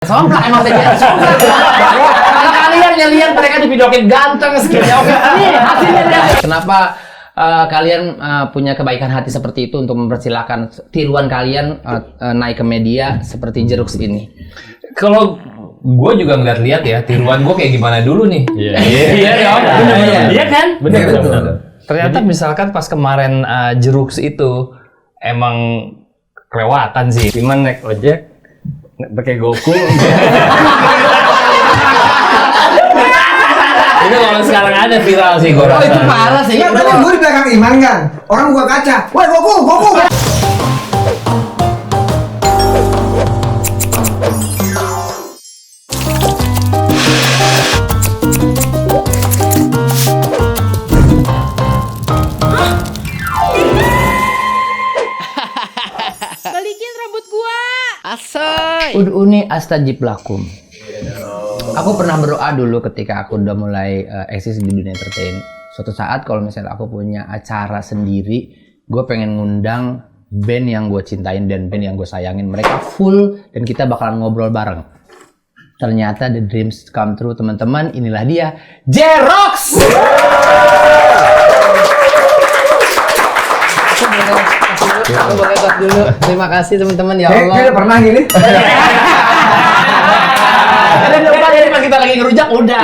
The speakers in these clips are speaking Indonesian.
Somplak emang saya somplak. Kalau kalian yang lihat mereka di video klip ganteng segini, oke nih hasilnya lihat. Kenapa kalian punya kebaikan hati seperti itu untuk mempersilahkan tiruan kalian naik ke media seperti Jerux ini? Kalau gue juga ngeliat-liat ya, tiruan gue kayak gimana dulu nih. Iya kan? Bener. Ternyata misalkan pas kemarin Jerux itu emang kelewatan sih. Cuman naik ojek pakai Goku. Itu kalau sekarang ada viral sih gue. Oh itu parah sih. Iya, tadi gue di belakang Iman kan. Orang buka kaca. Woi, Goku. Balikin rambut gua. Asai. Ud'uni astajib lakum. Aku pernah berdoa dulu ketika aku udah mulai eksis di dunia entertain. Suatu saat kalau misalnya aku punya acara sendiri, gue pengen ngundang band yang gue cintain dan band yang gue sayangin. Mereka full dan kita bakalan ngobrol bareng. Ternyata the dreams come true, teman-teman. Inilah dia, Jerux. Aku boleh tos dulu. Terima kasih teman-teman ya Allah. Kita pernah gini. Jadi pas kita lagi ngerujak udah.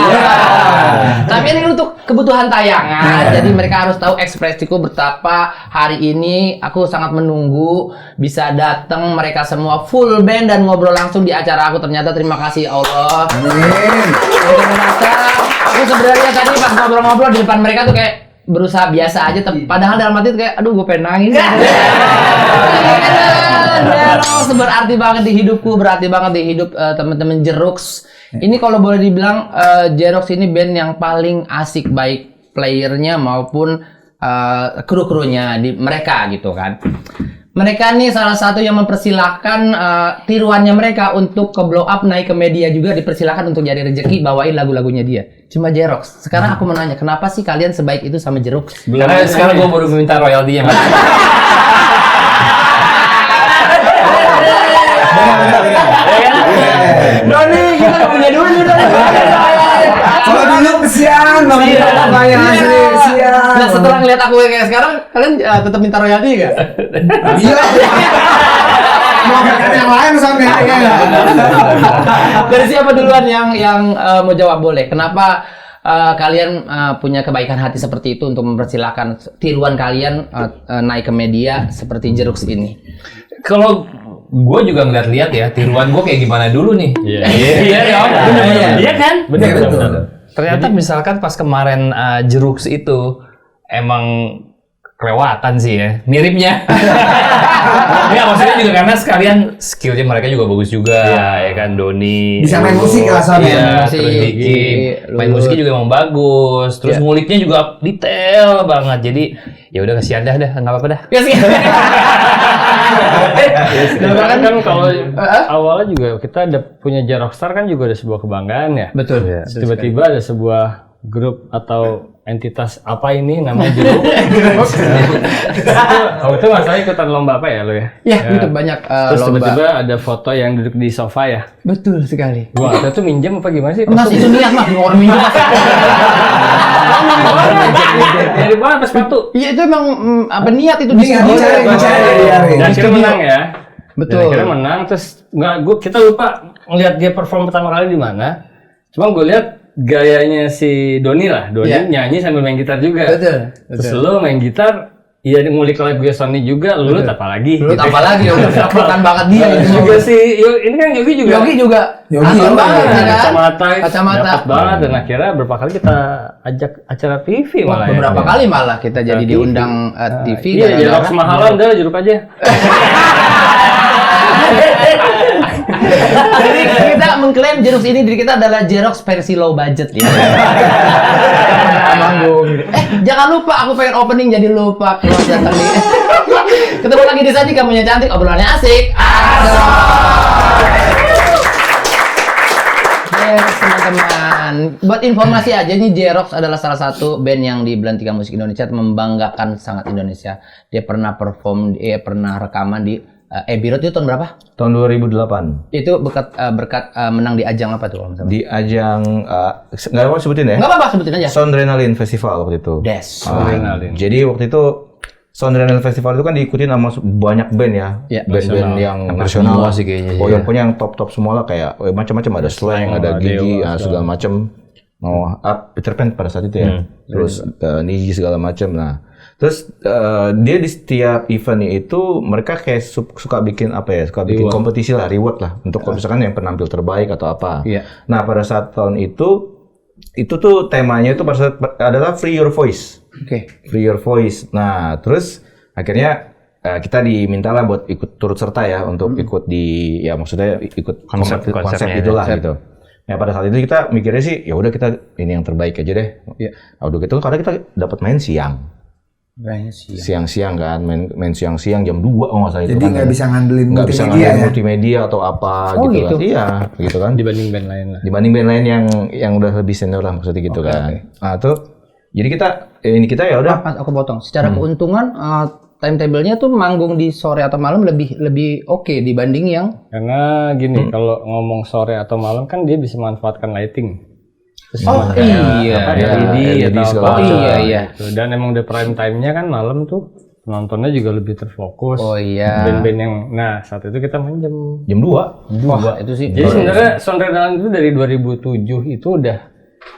Tapi ini untuk kebutuhan tayangan. Jadi mereka harus tahu ekspresiku betapa hari ini aku sangat menunggu bisa datang mereka semua full band dan ngobrol langsung di acara aku. Ternyata terima kasih Allah. Amin. Aku merasa aku sebenarnya tadi pas ngobrol-ngobrol di depan mereka tuh kayak berusaha biasa aja, padahal dalam hati tuh kayak aduh gue pengen nangis. Jerux berarti banget di hidupku, berarti banget di hidup teman-teman Jerux. Ini kalau boleh dibilang Jerux ini band yang paling asik, baik playernya maupun kru-krunya di mereka gitu kan. Mereka nih salah satu yang mempersilahkan tiruannya mereka untuk ke blow up, naik ke media juga dipersilahkan untuk jadi rezeki, bawain lagu-lagunya dia. Cuma Jerux. Sekarang aku mau nanya, kenapa sih kalian sebaik itu sama Jerux? Karena sekarang gue baru minta royalty-nya. Doni, kita gak punya duit udah. Kalau dulu kesian banget kayak asli sian. Nah setelah ngeliat aku kayak sekarang, kalian tetap minta royalti gak? Iya. Mau kata yang lain sampai Dari siapa duluan yang mau jawab boleh? Kenapa kalian punya kebaikan hati seperti itu untuk mempersilahkan tiruan kalian naik ke media seperti Jerux ini? Kalau gue juga ngeliat-liat ya, tiruan gue kayak gimana dulu nih. Iya kan? Bener. Ternyata misalkan pas kemarin Jerux itu emang kelewatan sih ya, miripnya. Ya maksudnya juga karena sekalian skillnya mereka juga bagus juga, ya kan Doni. Bisa main musik lah soalnya. Iya, Musik, terus Diki. Main Lulut. musiknya juga emang bagus, terus Iya. nguliknya juga detail banget. Jadi ya udah kasihan dah, nggak apa-apa dah. Ya sih. Kan kalau awalnya juga kita ada punya Jeroxstar kan juga ada sebuah kebanggaan ya. Betul. Terus tiba-tiba ada sebuah grup atau entitas apa ini namanya Jerux. Itu masalah ikutan lomba apa ya lo ya? Ya, itu banyak Terus lomba. tiba-tiba ada foto yang duduk di sofa ya. Betul sekali. Gua nggak tahu itu minjem apa gimana sih? Mas itu niat mas, orang minjem mas. Dari mana pas sepatu? Iya itu emang apa niat itu Niat, dicari. Dan akhirnya menang ya. Betul. Dan akhirnya menang terus kita lupa ngeliat dia perform pertama kali di mana. Cuma gue lihat gayanya si Doni lah. Doni Iya. nyanyi sambil main gitar juga. Betul. Terus lo main gitar, iya ngulik lagu Sony juga, lu apa lagi? Lu apa lagi udah bukan banget dia itu juga sih. Ini kan Yogi juga. Yogi juga. Yogi Asal juga. banget ya kan. Kacamata, Kacamata. dapat banget dan akhirnya berapa kali kita ajak acara TV Wah, malah beberapa ya. kali malah kita jadi TV. diundang TV. Iya, gara-gara- Jerox mahalan dah jeruk aja. Jadi kita mengklaim Jerux ini diri kita adalah Jerox versi low budget ya. Manggung. Jangan lupa aku pengen opening jadi lupa keluar datang nih. Ketemu lagi di Saji, kamunya cantik, obrolannya asik. Yes, teman-teman. Buat informasi aja nih, Jerox adalah salah satu band yang di Belantika Musik Indonesia membanggakan sangat Indonesia. Dia pernah perform, dia pernah rekaman di Abbey Road itu tahun berapa? Tahun 2008 Itu berkat menang di ajang apa tuh kalau misalnya? di ajang nggak mau sebutin ya. Nggak apa-apa, sebutin aja. Soundrenaline Festival waktu itu. Des. Jadi waktu itu Soundrenaline Festival itu kan diikutin sama banyak band ya, Iya, band-band yang nasional nasional sih kayaknya, Pokoknya yang top-top semua lah kayak macam-macam ada Slang, ada Gigi, segala macam. Peter Pan pada saat itu ya. Terus Niji segala macam. Nah, terus dia di setiap eventnya itu mereka kayak suka bikin apa ya? Suka bikin kompetisi lah, reward lah untuk kalau misalkan yang penampil terbaik atau apa. Iya. Nah, pada saat tahun itu tuh temanya itu adalah Free Your Voice. Oke. Free Your Voice. Nah, terus akhirnya kita dimintalah buat ikut turut serta ya untuk ikut di ya maksudnya ikut konsep itulah gitu. Nah, pada saat itu kita mikirnya sih ya udah kita ini yang terbaik aja deh. Iya. Udah gitu karena kita dapat main siang. Siang-siang kan, main siang-siang jam 2 kalau nggak salah itu Jadi kan. nggak bisa ngandelin Nggak bisa multimedia ngandelin ya. multimedia atau apa Oh, gitu gitu? kan. Iya, gitu kan. Dibanding band lain lah. Dibanding band lain yang udah lebih senior lah maksudnya gitu kan. Nah, tuh jadi kita ya udah Pas aku potong. Secara keuntungan timetable-nya tuh manggung di sore atau malam lebih oke dibanding yang Karena gini, kalau ngomong sore atau malam kan dia bisa manfaatkan lighting. iya. LED LED atau segala apa. macam. Iya. Gitu. Dan emang udah prime time-nya kan malam tuh penontonnya juga lebih terfokus. Oh iya. Band-band yang, nah saat itu kita main jam. jam 2. Wah, itu sih. Jadi sebenarnya Soundrenaline itu dari 2007 itu udah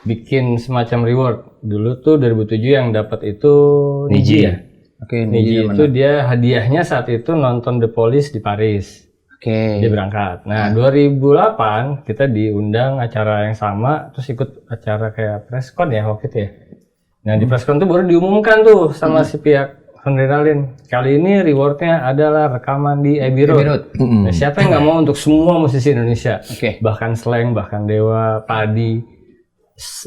bikin semacam reward. Dulu tuh 2007 yang dapat itu Niji ya. Oke, Niji itu dia hadiahnya saat itu nonton The Police di Paris. Oke. Dia berangkat. Nah, 2008 kita diundang acara yang sama, terus ikut acara kayak presscon ya waktu itu ya. Nah, di presscon tuh baru diumumkan tuh sama si pihak Soundrenaline. Kali ini rewardnya adalah rekaman di Abbey Road. Nah, siapa yang nggak mau untuk semua musisi Indonesia? Oke. Bahkan Slang, bahkan Dewa, Padi,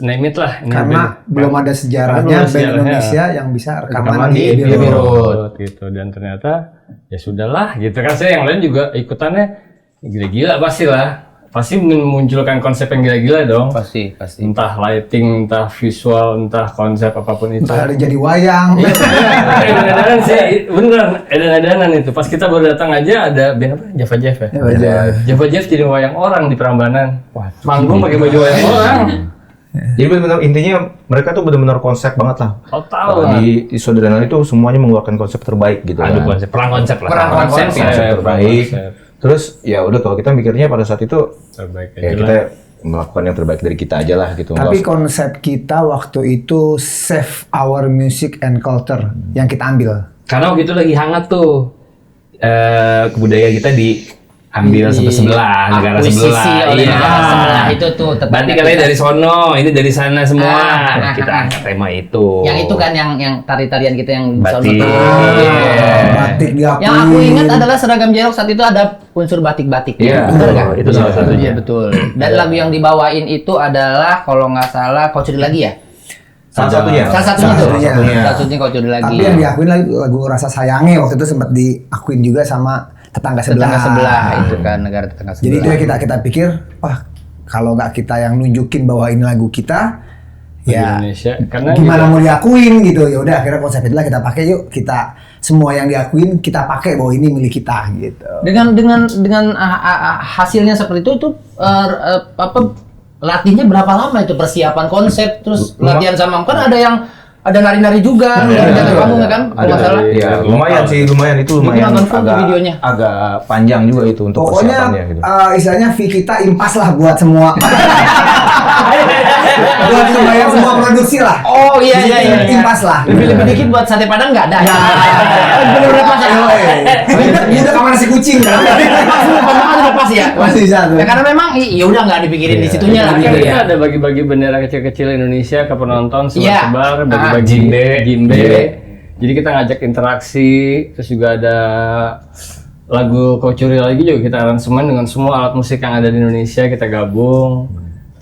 name it lah. Ini Karena band- belum ada Karena sejarahnya belum ada band sejarahnya. Indonesia yang bisa rekaman rekaman di di Abbey Abbey Road. Road gitu. Dan ternyata ya sudahlah gitu kan, saya yang lain juga ikutannya gila-gila pasti memunculkan konsep yang gila-gila dong, Pasti. entah lighting, entah visual, entah konsep apapun itu. Entah ada jadi wayang. Edan-edanan sih beneran, edan-edanan itu pas kita baru datang aja ada band apa, Java Jeff ya. Java Jeff jadi wayang orang di Prambanan, manggung pakai baju wayang orang. Jadi benar-benar intinya mereka tuh benar-benar konsep banget lah. Total. Di Soundrenaline itu semuanya mengeluarkan konsep terbaik gitu Aduh, kan. perang konsep lah. Perang konsep ya. Konsep terbaik. Terus ya udah kalau kita mikirnya pada saat itu Terbaik ya aja kita melakukan yang terbaik dari kita aja lah gitu. Tapi Nggak- konsep kita waktu itu save our music and culture yang kita ambil. Karena waktu itu lagi hangat tuh kebudayaan kita diambil sebelah negara Akuisisi sebelah. oleh Iya. negara sebelah itu tuh tetangga Berarti katanya kita. dari sono, ini dari sana semua. Ah, Nah, kita angkat tema itu. Yang itu kan yang tari-tarian kita yang Batik. sono tuh. Batik diakui. Yang aku ingat adalah seragam Jerok saat itu ada unsur batik-batiknya. Iya, Benar nggak? itu salah satunya. Iya betul. Dan lagu yang dibawain itu adalah kalau nggak salah Kau Curi Lagi ya. salah satunya. Salah satunya tuh. satunya. Salah satunya Kau Curi Lagi. Tapi yang diakuin lagu Rasa Sayangnya waktu itu sempat diakuin juga sama tetangga sebelah. tetangga sebelah itu kan negara tetangga sebelah. Jadi itu yang kita pikir, wah kalau nggak kita yang nunjukin bahwa ini lagu kita, Di ya Indonesia karena gimana juga- mau diakuin gitu. Ya udah akhirnya konsep itulah kita pakai, yuk kita semua yang diakuin kita pakai bahwa ini milik kita gitu. dengan hasilnya seperti itu tuh apa latihnya berapa lama itu persiapan konsep terus latihan sama kan ada nari-nari juga dari jaga kamu kan kalau nggak salah. Iya, lumayan sih, lumayan itu lumayan nonton full agak videonya. agak panjang juga itu untuk Pokoknya persiapannya gitu. istilahnya fee kita impas lah buat semua. buat semua produksi lah. Oh iya iya iya. Impas lah. Lebih dikit buat sate padang nggak ada. Bener-bener pas ya. Ini udah kamar nasi kucing kan. Padahal udah pas ya. Masih satu. Ya karena memang ya udah nggak dipikirin di situnya lah Kan gitu kita ya. ada bagi-bagi bendera kecil-kecil Indonesia ke penonton Iya. sebar-sebar, Ah, bagi-bagi jimbe. Jadi kita ngajak interaksi, terus juga ada lagu Kau Curi Lagi juga kita aransemen dengan semua alat musik yang ada di Indonesia kita gabung.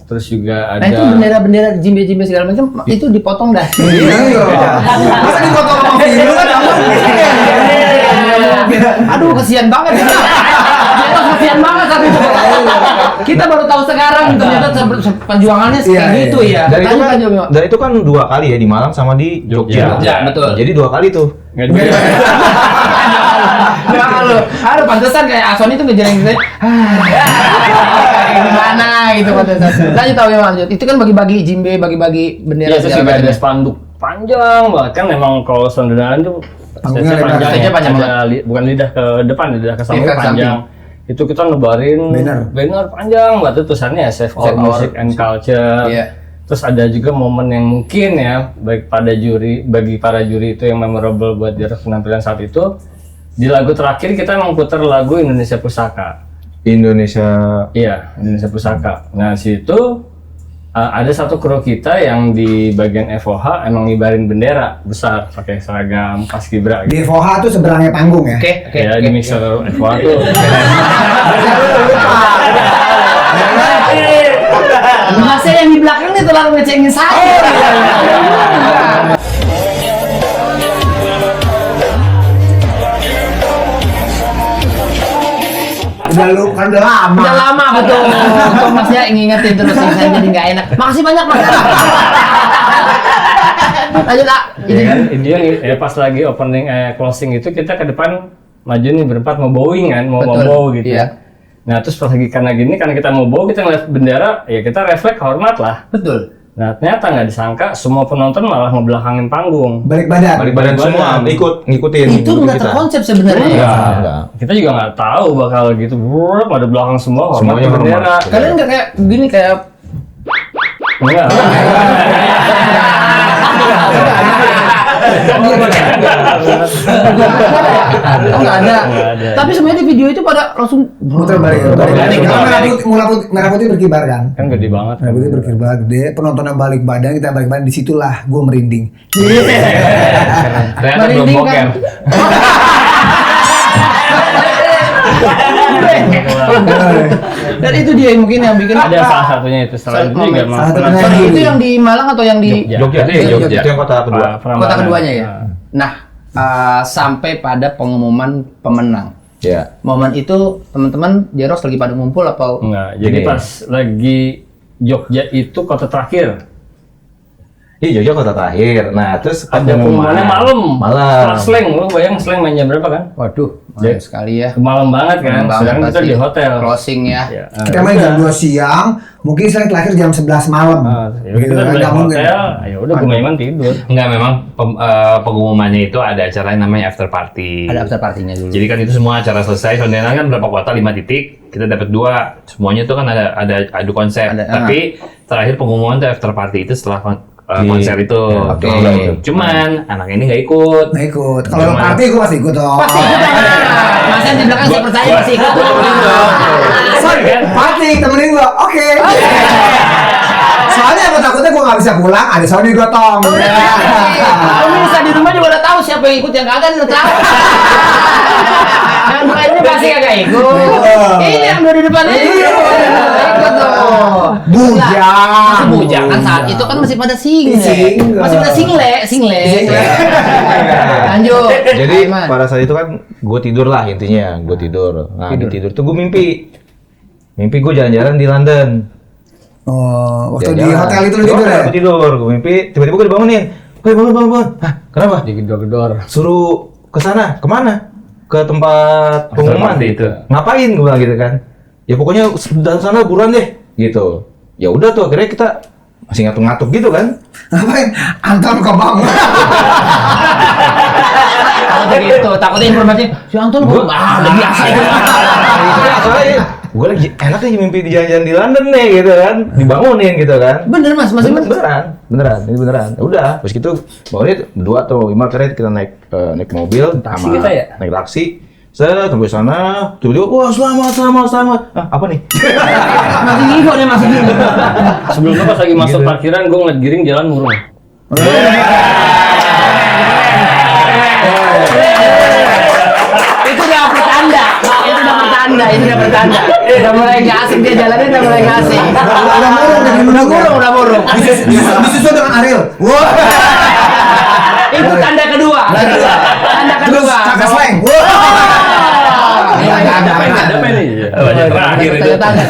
Terus juga ada Nah itu bendera-bendera jimbe-jimbe segala macam itu dipotong dah. Masa dipotong sama film kan? Aduh kasihan banget ya. Ternyata kasihan banget saat itu. Kita baru tahu sekarang ternyata perjuangannya kayak Iya, gitu ya. Dan itu Tanya kan, aja, Bimo. dan itu kan 2 kali ya di Malang sama di Jogja. Jogja, betul. Jadi 2 kali tuh. nggak juga. Aduh, pantesan kayak Aswan itu ngejaring gitu. Gimana gitu pantesan. Lanjut tahu ya lanjut. Itu kan bagi-bagi jimbe, bagi-bagi bendera. Iya, terus juga ada spanduk panjang banget kan, memang kalau Sonderan tuh Panggungnya stage-nya lebar. panjang, Stage-nya panjang bukan lidah ke depan, lidah ke samping Lidah ke panjang. Itu kita nebarin Banner panjang banget, itu tulisannya ya Save Our Music and Culture. Iya. Terus ada juga momen yang mungkin ya bagi para juri itu yang memorable buat Jerox penampilan saat itu. Di lagu terakhir kita emang putar lagu Indonesia Pusaka. Indonesia. Iya, Indonesia Pusaka. Nah, situ ada satu kru kita yang di bagian FOH emang ngibarin bendera besar pakai seragam paskibra Di gitu. FOH tuh seberangnya panggung ya. Oke. Ya, di mixer FOH tuh. Masih yang di belakang nih terlalu ngecengin saya. Udah lama. Udah lama betul. Untung Masnya ngingetin terus nih, saya jadi nggak enak. Makasih banyak Mas. Lanjut lah. Ya kan, intinya ya pas lagi opening closing itu kita ke depan maju nih berempat mau bowing kan, mau Betul, bow gitu. iya. Nah, terus pas lagi karena kita mau bow, kita ngeliat bendera, ya kita refleks hormat lah. Betul. Nah, ternyata nggak disangka semua penonton malah ngebelakangin panggung. Balik badan. Balik badan semua ngikutin Itu nggak kita. terkonsep sebenarnya. Enggak. Kita juga nggak tahu bakal gitu, pada belakang semua hormat Semuanya ke bendera. hormat. Kalian nggak kayak begini kayak Enggak. oh nggak ada. Tapi sebenarnya di video itu pada langsung Muter balik. Merah putih berkibar kan. Kan gede banget. Merah putih berkibar gede. Penonton yang balik badan, kita balik badan, disitulah gue merinding. Ternyata belum Merinding boker. kan? Dan itu dia yang mungkin yang bikin Ada salah satunya itu, selain itu juga Salah satunya penonton Sorry, itu yang di Malang atau yang di Jogja. Jogja. Itu yang kota kedua. kota keduanya ya? Nah, sampai pada pengumuman pemenang. Ya. Momen itu teman-teman Jerox lagi pada ngumpul apa? Enggak, jadi Gini. pas lagi Jogja itu kota terakhir. Iya, Jogja kota terakhir. Nah, terus Ada pengumumannya malam. Malam. Setelah Slang, lu bayang Slang main jam berapa kan? Waduh, malam sekali ya. Malam banget kan, Malam sedangkan banget kita di pasti. hotel. Closing ya. Ya, Kita main jam 2 siang, mungkin saya terakhir jam 11 malam. ya Gitu kita kan, di nggak mungkin. hotel, ya udah gue main tidur. Enggak, memang pengumumannya itu ada acara yang namanya after party. Ada after partinya dulu. Jadi kan itu semua acara selesai, Sonderan kan berapa kota, 5 titik, kita dapat 2. Semuanya itu kan ada adu konsep. Tapi terakhir pengumuman tuh after party itu setelah konser itu. Oke. Cuman anak ini nggak ikut. Nggak ikut. Kalau party gue pasti ikut dong. Pasti ikut dong. Masa di belakang saya percaya pasti ikut dong. Sorry kan? Party temenin gue. Oke. Soalnya aku takutnya gue nggak bisa pulang. Ada Sony gotong. Kamu bisa di rumah juga udah tahu siapa yang ikut yang kagak udah tahu. Yang lainnya pasti kagak ikut. Ini yang dua di depan ini. Ikut dong. Bujang. Bujang kan saat itu kan masih pada single. Single. Masih pada single. Lanjut. Jadi Aiman. pada saat itu kan gue tidur lah intinya, gue tidur. Nah di tidur tuh gue mimpi gue jalan-jalan di London. Oh, waktu di Jalan-jalan. hotel itu lu tidur ya? Gue tidur, gue mimpi, tiba-tiba gue dibangunin. Woi bangun. Hah, kenapa? Digedor-gedor. Suruh ke sana, kemana? Ke tempat pengumuman party itu. Ngapain gue bilang gitu kan? Ya pokoknya dari sana buruan deh, gitu. Ya udah tuh akhirnya kita masih ngatuk-ngatuk gitu kan? Ngapain? Anton kok bangun. Takutnya informasinya si Anton udah biasa itu. Soalnya gue lagi enak nih mimpi di jalan-jalan di London nih gitu kan, dibangunin gitu kan. Bener Mas, masih bener. Beneran, ini beneran. Ya udah, terus gitu bangunnya berdua atau 5 akhirnya kita naik mobil Taksi sama kita ya? naik taksi. Saya sampai sana, tiba-tiba wah selamat. Ah, apa nih? Masih info nih masih info. Sebelumnya pas lagi masuk parkiran, gue ngeliat giring jalan murung. Itu udah pertanda. Udah mulai nggak asik dia jalannya, udah mulai nggak asik. Udah murung. Disusul dengan Ariel. Wah. Itu tanda kedua. Terus kakak slang. Wah. Ada apa ini? Terakhir itu. Tanda.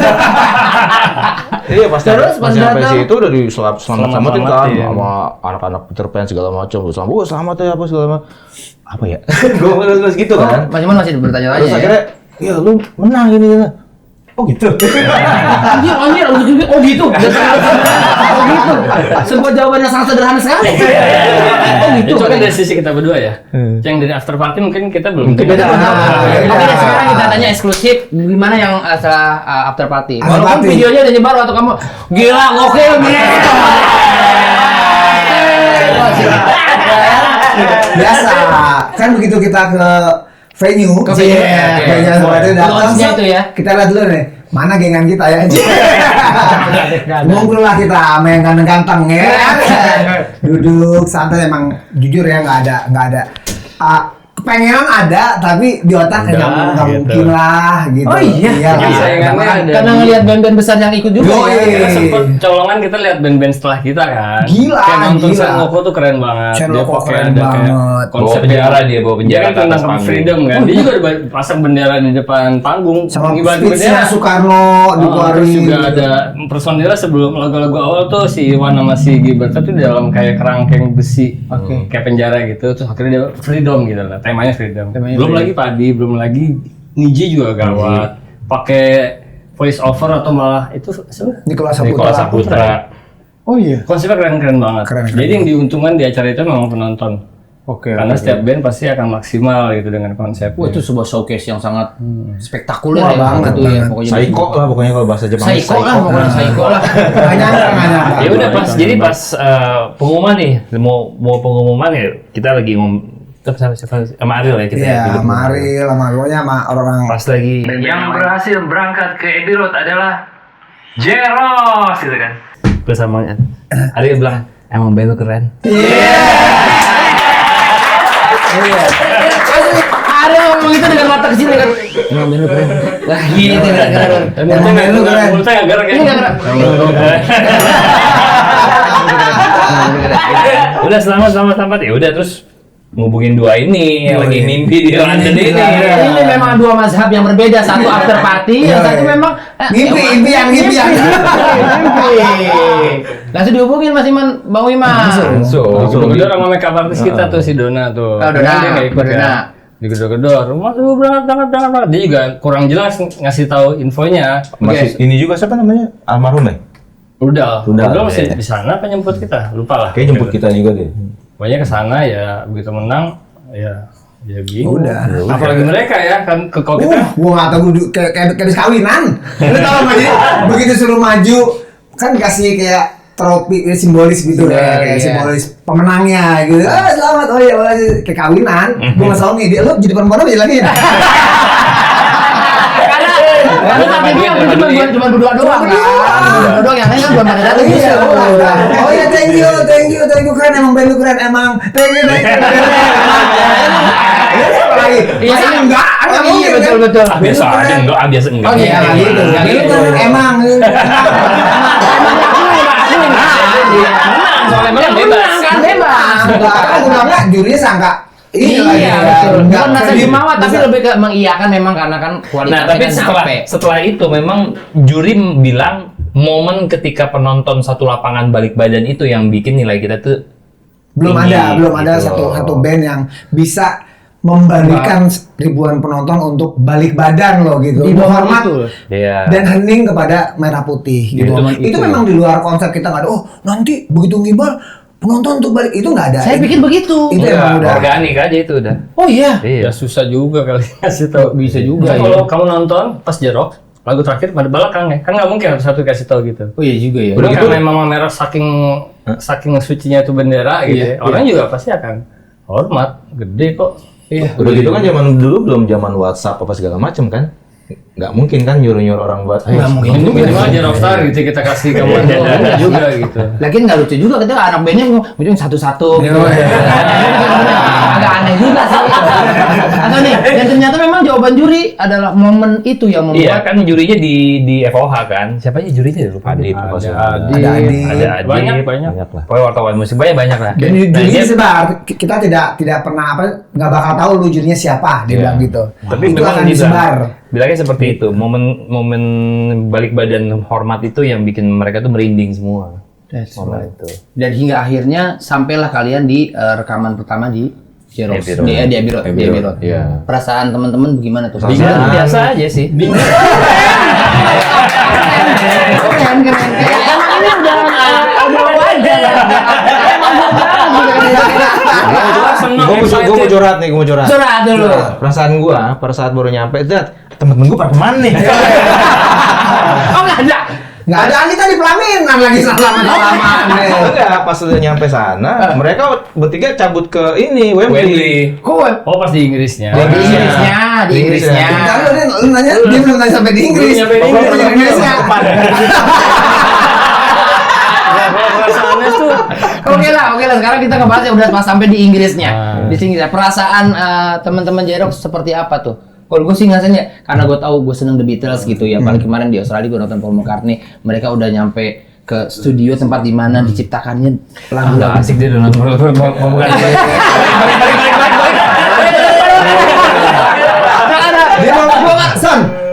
Iya pas Terus pas nyampe datang, situ udah diselamat-selamatin kan Selamat-selamatin. sama anak-anak Peter Pan segala macam. Selamat ya apa segala macam. Apa ya? Gue terus gitu kan. Mas Iman masih bertanya-tanya Terus ya. akhirnya, ya lu menang ini. Oh gitu. Anjir, oh gitu. Oh gitu. Sebuah jawaban yang sangat sederhana sekali. Oh gitu. Itu kan dari sisi kita berdua ya. Yang dari after party mungkin kita belum Beda. dengar. Oke, sekarang kita tanya eksklusif gimana yang setelah after party. After Walaupun party. videonya udah nyebar waktu kamu gila gokil nih. Biasa. Kan begitu kita ke venue, venue, venue semua itu datang. Launch-nya itu ya. Kita lihat dulu nih, mana gengan kita ya. Ngumpul lah kita sama yang ganteng-ganteng ya. Duduk santai, emang jujur ya nggak ada. Kepengenan ada, tapi di otak kayak nggak mungkin lah gitu. Oh iya. Jadi saingannya ada. Karena ngelihat band-band besar yang ikut juga. Yoi. ya. Kita sempet colongan, kita lihat band-band setelah kita kan. Gila, Kayak nonton gila. Senoko tuh keren banget. Senoko Dia pakai keren ada kayak banget. konsep Bawa penjara dia, bawa Dia penjara kan ke atas tentang panggung. freedom kan. Dia juga ada pasang bendera di depan panggung. Sama Ngibarin speech-nya Soekarno Terus dikeluarin. juga ada personilnya sebelum lagu-lagu awal tuh si Iwan sama si Gilbert tuh di dalam kayak kerangkeng besi, kayak penjara gitu. Terus akhirnya dia freedom gitu lah, temanya freedom. Belum lagi Padi, belum lagi Niji juga gawat. Pakai voice over atau malah itu siapa? Nicholas Nicholas Saputra. Saputra. Oh iya. Konsepnya keren-keren banget. Keren. Jadi yang diuntungkan di acara itu memang penonton. Karena setiap band pasti akan maksimal gitu dengan konsep. Wah, itu sebuah showcase yang sangat spektakuler Wah, ya banget, itu ya banget. pokoknya. Psycho lah pokoknya kalau bahasa Jepang. Psycho lah pokoknya psycho lah. Nggak nyangka. Ya udah pas jadi pas pengumuman nih mau pengumuman ya kita lagi sama Ariel ya kita. Iya, mari lama pokoknya sama orang. Pas lagi yang berhasil berangkat ke Abbey Road adalah Jeros gitu kan. Terus sama Ariel bilang emang band lu keren. Ada ngomong itu dengan mata kecil kan. Emang band lu keren. Wah, gitu keren. Emang band lu keren. Menurut saya agak Ini nggak keren. Udah selamat ya udah terus ngubungin dua ini yang lagi mimpi di London ini. Ini memang dua mazhab yang berbeda, satu after party, yang satu memang Mimpi yang. Langsung dihubungin Mas Iman, Bang Wiman. Langsung gedor sama makeup artist kita tuh si Dona tuh. Oh, Dona. Dia nggak ikut Dona. ya. Digedor-gedor. Mas lu berangkat. Dia juga kurang jelas ngasih tahu infonya. Masih ini juga siapa namanya? Almarhum ya? Udah masih ya. di sana apa nyemput kita? Lupa lah. Kayak jemput kita juga deh. Pokoknya ke sana ya begitu menang ya bingung. Udah. Apalagi mereka ya kan kalau kita Gua nggak tahu kayak habis kawinan. Lu tahu nggak sih? Begitu suruh maju kan dikasih kayak trofi simbolis gitu ya, kayak simbolis pemenangnya gitu. Selamat, oh iya, kayak kawinan. Gua nggak tahu nih dia lu jadi perempuan apa jadi lagi ya? Karena tapi dia cuma berdua doang kan. Berdua doang yang lain kan belum pada datang. Iya, udah. Oh iya, thank you keren emang band lu keren emang. Thank you. Lagi. Iya, Masa enggak? Iya, betul. Biasa aja enggak, biasa enggak. Oh iya, gitu. Lu keren emang. Soalnya menang bebas. Kan bebas. Enggak, enggak, jurinya sangka. Iya, betul. Bukan merasa jumawa, tapi lebih ke mengiyakan memang karena kan Nah, kualitasnya tapi kan setelah sampai. setelah itu memang juri bilang momen ketika penonton satu lapangan balik badan itu yang bikin nilai kita tuh belum tinggi, ada gitu. satu band yang bisa membalikan ribuan penonton untuk balik badan loh gitu. Di bawah Hormat itu. Iya. dan hening kepada merah putih gitu. Itu memang di luar konsep kita nggak ada. Oh nanti begitu ngibar penonton untuk balik itu nggak ada. Saya pikir begitu. itu emang udah. Organik aja itu udah. Oh iya. ya susah juga kali ngasih tahu. Bisa juga ya. Kalau kamu nonton pas Jerok lagu terakhir pada belakang ya kan nggak mungkin satu kasih tahu gitu. Oh iya juga ya. Udah karena memang merah saking sucinya itu bendera gitu ya. Orang juga pasti akan hormat gede kok. Iya. Udah gitu kan zaman dulu belum zaman WhatsApp apa segala macam kan? Nggak mungkin kan nyuruh-nyuruh orang buat. Nggak mungkin. Itu minimal aja rockstar gitu kita kasih komando enggak juga gitu. Lagian nggak lucu juga ketika anak bandnya ngomong satu-satu. Gitu. agak aneh juga sih. Atau nih, dan ternyata memang jawaban juri adalah momen itu yang Iya membuat kan jurinya di FOH kan. Siapa aja jurinya lupa. Adit, Ada Ada Adit. Ada Adit. banyak. Banyak lah. Pokoknya wartawan musik banyak lah. Dan jurinya disebar. Kita tidak pernah nggak bakal tahu lu jurinya siapa, dia bilang gitu. Tapi itu memang akan disebar. Bilangnya seperti itu. Momen balik badan hormat itu yang bikin mereka tuh merinding semua. Momen itu. dan hingga akhirnya sampailah kalian di rekaman pertama di Jerox. Abbey Road. Di Abbey Road. Di Abbey Road. Iya. Perasaan teman-teman gimana tuh? Bingung biasa aja sih. Keren. Emang ini udah wajar. Gue mau curhat nih, gue mau curhat. Curhat dulu. Perasaan gue pada saat baru nyampe, temen-temen gue pada kemana nih? Oh nggak ada. Nggak ada, kita di pelaminan lagi salaman-salaman. Enggak, pas udah nyampe sana, mereka bertiga cabut ke ini, Wembley. Wembley. Oh pas di Inggrisnya. Di Inggrisnya. Kalau lu nanya, dia belum nanya sampai di Inggris. Belum nyampe di Inggris. Belum Inggrisnya. Oke lah. Sekarang kita ngebahas yang udah pas sampai di Inggrisnya. Di sini perasaan teman-teman Jerox seperti apa tuh? Kalau gue sih ngasihnya, karena gue tahu gue seneng The Beatles gitu ya. Paling kemarin di Australia gue nonton Paul McCartney, mereka udah nyampe ke studio tempat di mana diciptakannya lagu-lagu. Asik dia udah nonton.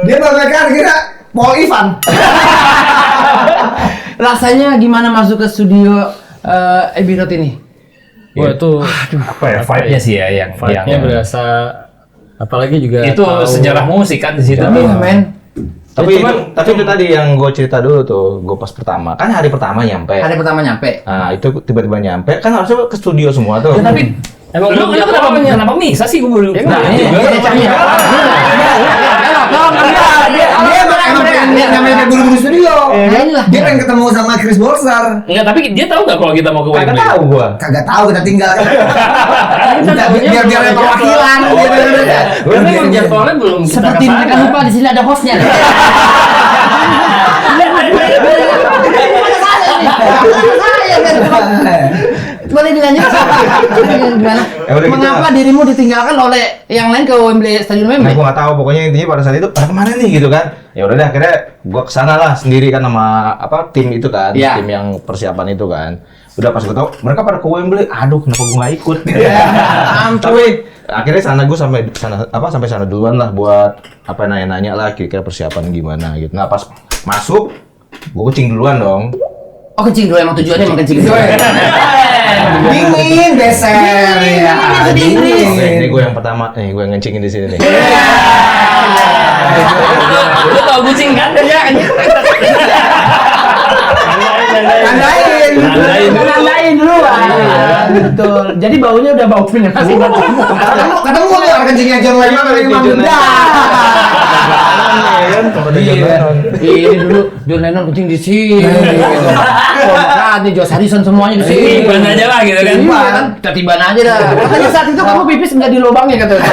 Dia bagaikan kira Paul Ivan. Rasanya gimana masuk ke studio Abbey Road ini? Wah itu Apa ya vibe-nya sih ya yang vibe-nya berasa, apalagi juga itu tahu- sejarah musik kan di situ. Iya men. Tapi itu tadi yang gue cerita dulu tuh, gue pas pertama, kan hari pertama nyampe. Hari pertama nyampe. Nah itu tiba-tiba nyampe, kan harusnya ke studio semua tuh. Ya, tapi Emang lu kenapa misa sih gue baru. nah, ini caranya. Dia namanya buru-buru studio. Inilah. Dia pengen ketemu sama Chris Borser. Enggak, tapi dia tahu nggak kalau kita mau ke Kagak Wembley? tahu gue. Kagak tahu, kita tinggal. Biar ada perwakilan. Tapi emang jadwalnya belum kita Seperti kesana. mereka lupa di sini ada hostnya. Boleh dilanjutkan? Gimana? udah gitu Mengapa dirimu ditinggalkan oleh yang lain ke Wembley Stadium Nah, Wembley? gue nggak tahu, pokoknya intinya pada saat itu pada kemana nih gitu kan. Ya udah deh, akhirnya gue kesana lah sendiri kan sama tim itu kan, Iya. tim yang persiapan itu kan. Udah pas gue tau mereka pada ke Wembley, aduh kenapa gue nggak ikut? Tapi akhirnya sampai sana duluan lah buat nanya-nanya lah kira-kira persiapan gimana gitu. Nah pas masuk, gue kucing duluan dong. Oh kencing dulu, emang tujuannya emang kencing dulu. Dingin, beser. Ya, dingin. Ini gue yang pertama, gue yang ngencingin di sini nih. Lu tau kucing kan? Iya, Tandain dulu. Betul. Jadi baunya udah bau penyakit. Ketemu tuh orang kencingnya John Lennon dari Imam Buddha. Ini dulu John Lennon kencing di sini. Nih Josh Harrison semuanya di sini. Tiban aja lah gitu kan. Iya kan, kita tiban aja dah. Katanya saat itu kamu pipis nggak di lubangnya katanya.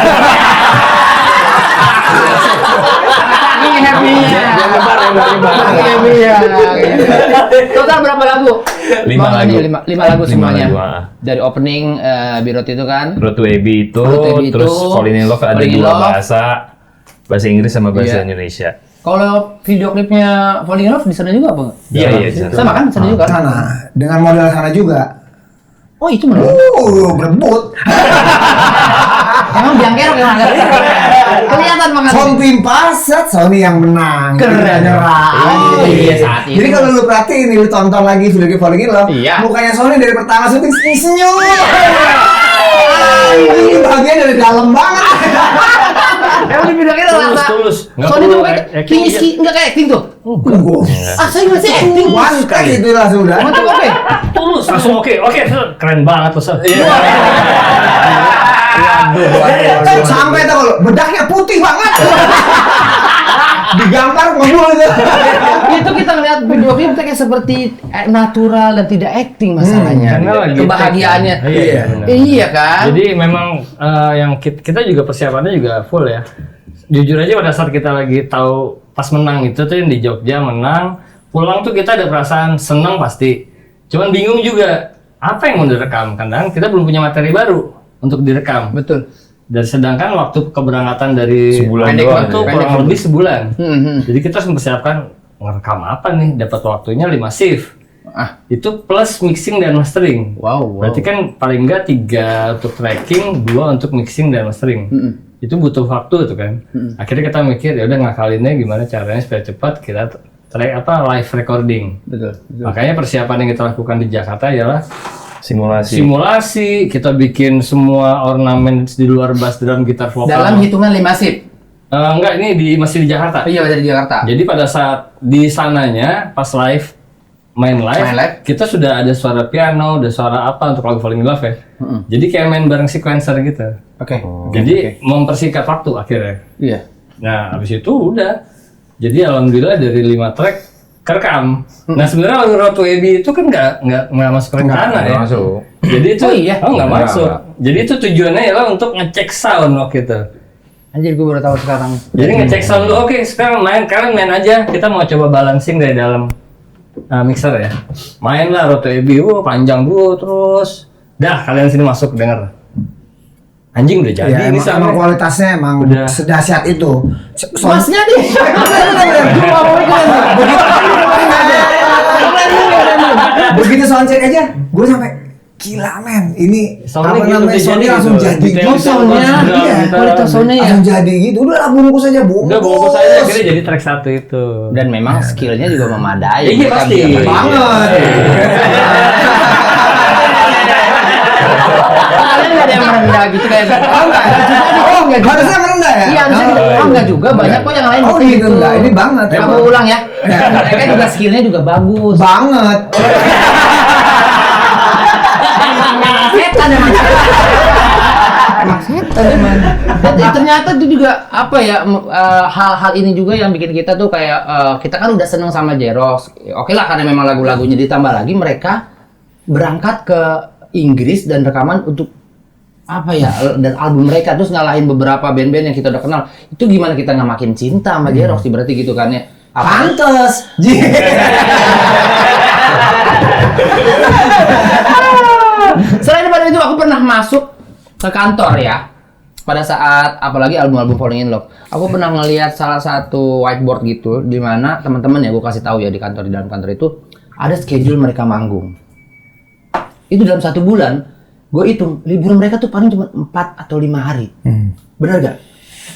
Saking happy-nya. Saking happy-nya. Total berapa lagu? 5 lagu. 5 lagu semuanya. Lima lagu, Dari opening Birot itu kan. Road to Abbey itu, Road to Abbey terus itu, Falling in Love ada Falling in 2 Love. bahasa Inggris sama bahasa Iya. Indonesia. Kalau video klipnya Falling in Love di sana juga apa nggak? Iya, iya, di sana. Sama kan? Di sana juga. Sana, dengan model sana juga. Oh itu mana? Berebut. Emang biang kerok yang agak kelihatan banget. Home Passat, Sony yang menang. Keren. Tidak nyerah. Iya, saat itu. Jadi kalau lu perhatiin nih, lu tonton lagi video Falling in Love, Iya. mukanya Sony dari pertama syuting senyum. Ini bagian dari dalam banget. Emang di video klip rasa. tulus. Nggak Soalnya perlu tuh kayak acting tinggi aja. sih, nggak kayak acting tuh. Ah saya masih acting. One take itu lah sudah. Mantap oke. Tulus langsung oke, keren banget tuh. Sampai tuh kalau bedaknya putih banget. Digambar ngomong itu. Itu kita ngeliat video klip kayak seperti natural dan tidak acting masalahnya. Karena lagi Kebahagiaannya. take, kan? Iya, benar. Iya kan? Jadi memang yang kita juga persiapannya juga full ya. Jujur aja pada saat kita lagi tahu pas menang itu tuh yang di Jogja menang, pulang tuh kita ada perasaan senang pasti. Cuman bingung juga apa yang mau direkam, kadang kita belum punya materi baru untuk direkam. Betul. Dan sedangkan waktu keberangkatan dari Sebulan pendek doang waktu ya? kurang lebih sebulan. Hmm. Jadi kita harus mempersiapkan ngerekam apa nih, dapat waktunya 5 shift. Itu plus mixing dan mastering. Wow. Berarti kan paling enggak 3 untuk tracking, 2 untuk mixing dan mastering. Itu butuh waktu tuh kan. Akhirnya kita mikir ya udah ngakalinnya gimana caranya supaya cepat kita live recording. Betul. Makanya persiapan yang kita lakukan di Jakarta ialah Simulasi. kita bikin semua ornamen di luar bass drum, gitar vokal. Dalam hitungan 5 shift. Enggak, ini masih di Jakarta. Iya, dari Jakarta. Jadi pada saat di sananya pas main live, kita sudah ada suara piano, ada suara apa untuk lagu Falling in Love ya. Jadi kayak main bareng sequencer gitu. Oke. Jadi mempersingkat waktu akhirnya. Iya. Nah, habis itu udah. Jadi alhamdulillah dari 5 track kerekam. Nah, sebenarnya lagu Road to Abbey itu kan nggak masuk rencana ya. Masuk. Jadi itu nggak Nggak, masuk. nggak. Jadi itu tujuannya ialah untuk ngecek sound waktu itu. Anjir, gue baru tahu sekarang. Jadi ngecek sound dulu, oke sekarang kalian main aja, kita mau coba balancing dari dalam mixer ya. Main lah Road to Abbey, panjang dulu terus. Dah kalian sini masuk denger. Anjing udah jadi Ya, ini emang kualitasnya emang Udah. sedahsyat itu. Masnya deh. Begitu soundcheck aja, gue sampai gila men. Ini Soundnya apa gitu, namanya? udah Soundnya jadi langsung gitu. jadi. Detail soundnya. Iya, kualitas soundnya ya. Langsung jadi gitu. Udah lah bungkus aja bungkus. Udah bungkus aja akhirnya jadi track 1 itu. Dan memang skillnya juga memadai. Iya, bukan pasti. dia main. Banget. Kalian nggak ada yang merendah gitu kayak enggak juga. Harusnya merendah ya? Iya, harusnya enggak juga. Banyak kok yang lain Oh, gitu. gitu enggak. Ini banget. Aku emang. ulang ya. Mereka juga skillnya juga bagus. Banget. Setan emang. Emang setan emang. Dan ternyata itu juga apa ya hal-hal ini juga yang bikin kita tuh kayak kita kan udah seneng sama Jerox. Oke lah karena memang lagu-lagunya ditambah lagi mereka berangkat ke Inggris dan rekaman untuk apa ya dan album mereka terus ngalahin beberapa band-band yang kita udah kenal. Itu gimana kita nggak makin cinta sama Jerox sih berarti gitu kan ya. Pantes. Selain daripada itu aku pernah masuk ke kantor ya. Pada saat apalagi album-album Falling in Love, aku pernah ngelihat salah satu whiteboard gitu di mana teman-teman ya gue kasih tahu ya di dalam kantor itu ada schedule mereka manggung. Itu dalam 1 bulan, gue hitung liburan mereka tuh paling cuma 4 atau 5 hari. Benar gak?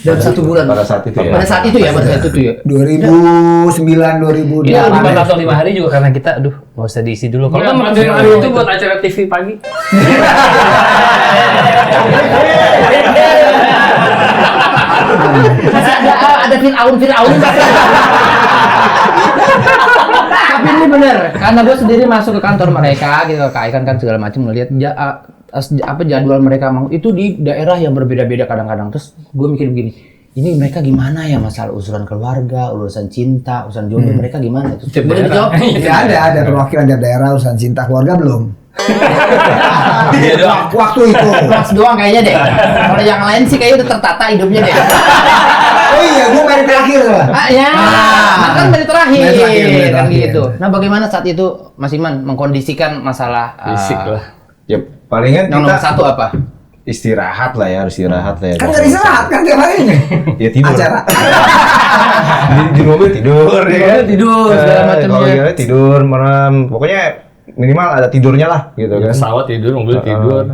Dalam 1 bulan. Pada saat itu ya. Pada saat itu ya, pada saat itu ya. 2009 Iya, 4 2008. atau 5 hari juga karena kita, aduh, nggak usah diisi dulu. Kalau Kalau kan hari itu buat acara TV pagi. Masih ada Fir'aun. Tapi ini bener, karena gue sendiri masuk ke kantor mereka gitu, ke Icon kan segala macam ngelihat apa jadwal mereka mau itu di daerah yang berbeda-beda kadang-kadang. Terus gue mikir begini, ini mereka gimana ya masalah urusan keluarga, urusan cinta, urusan jodoh mereka gimana? Itu boleh dijawab? Ya ada perwakilan dari daerah urusan cinta keluarga belum? Dia doang. Waktu itu. Mas doang kayaknya deh. Kalau yang lain sih kayaknya udah tertata hidupnya deh. Oh iya, gue baru terakhir lah. Ya, kan dari terakhir, Dari kan terakhir. gitu. Nah, bagaimana saat itu Mas Iman mengkondisikan masalah Fisik lah. Ya palingan yang nomor kita 1 apa? istirahat lah ya, harus istirahat lah ya. Kan gak istirahat kan tiap hari ini. Ya tidur. Acara. di mobil tidur ya kan. Tidur, segala macamnya. Kalau gimana tidur, merem. Pokoknya minimal ada tidurnya lah gitu kan. Pesawat tidur, mobil tidur.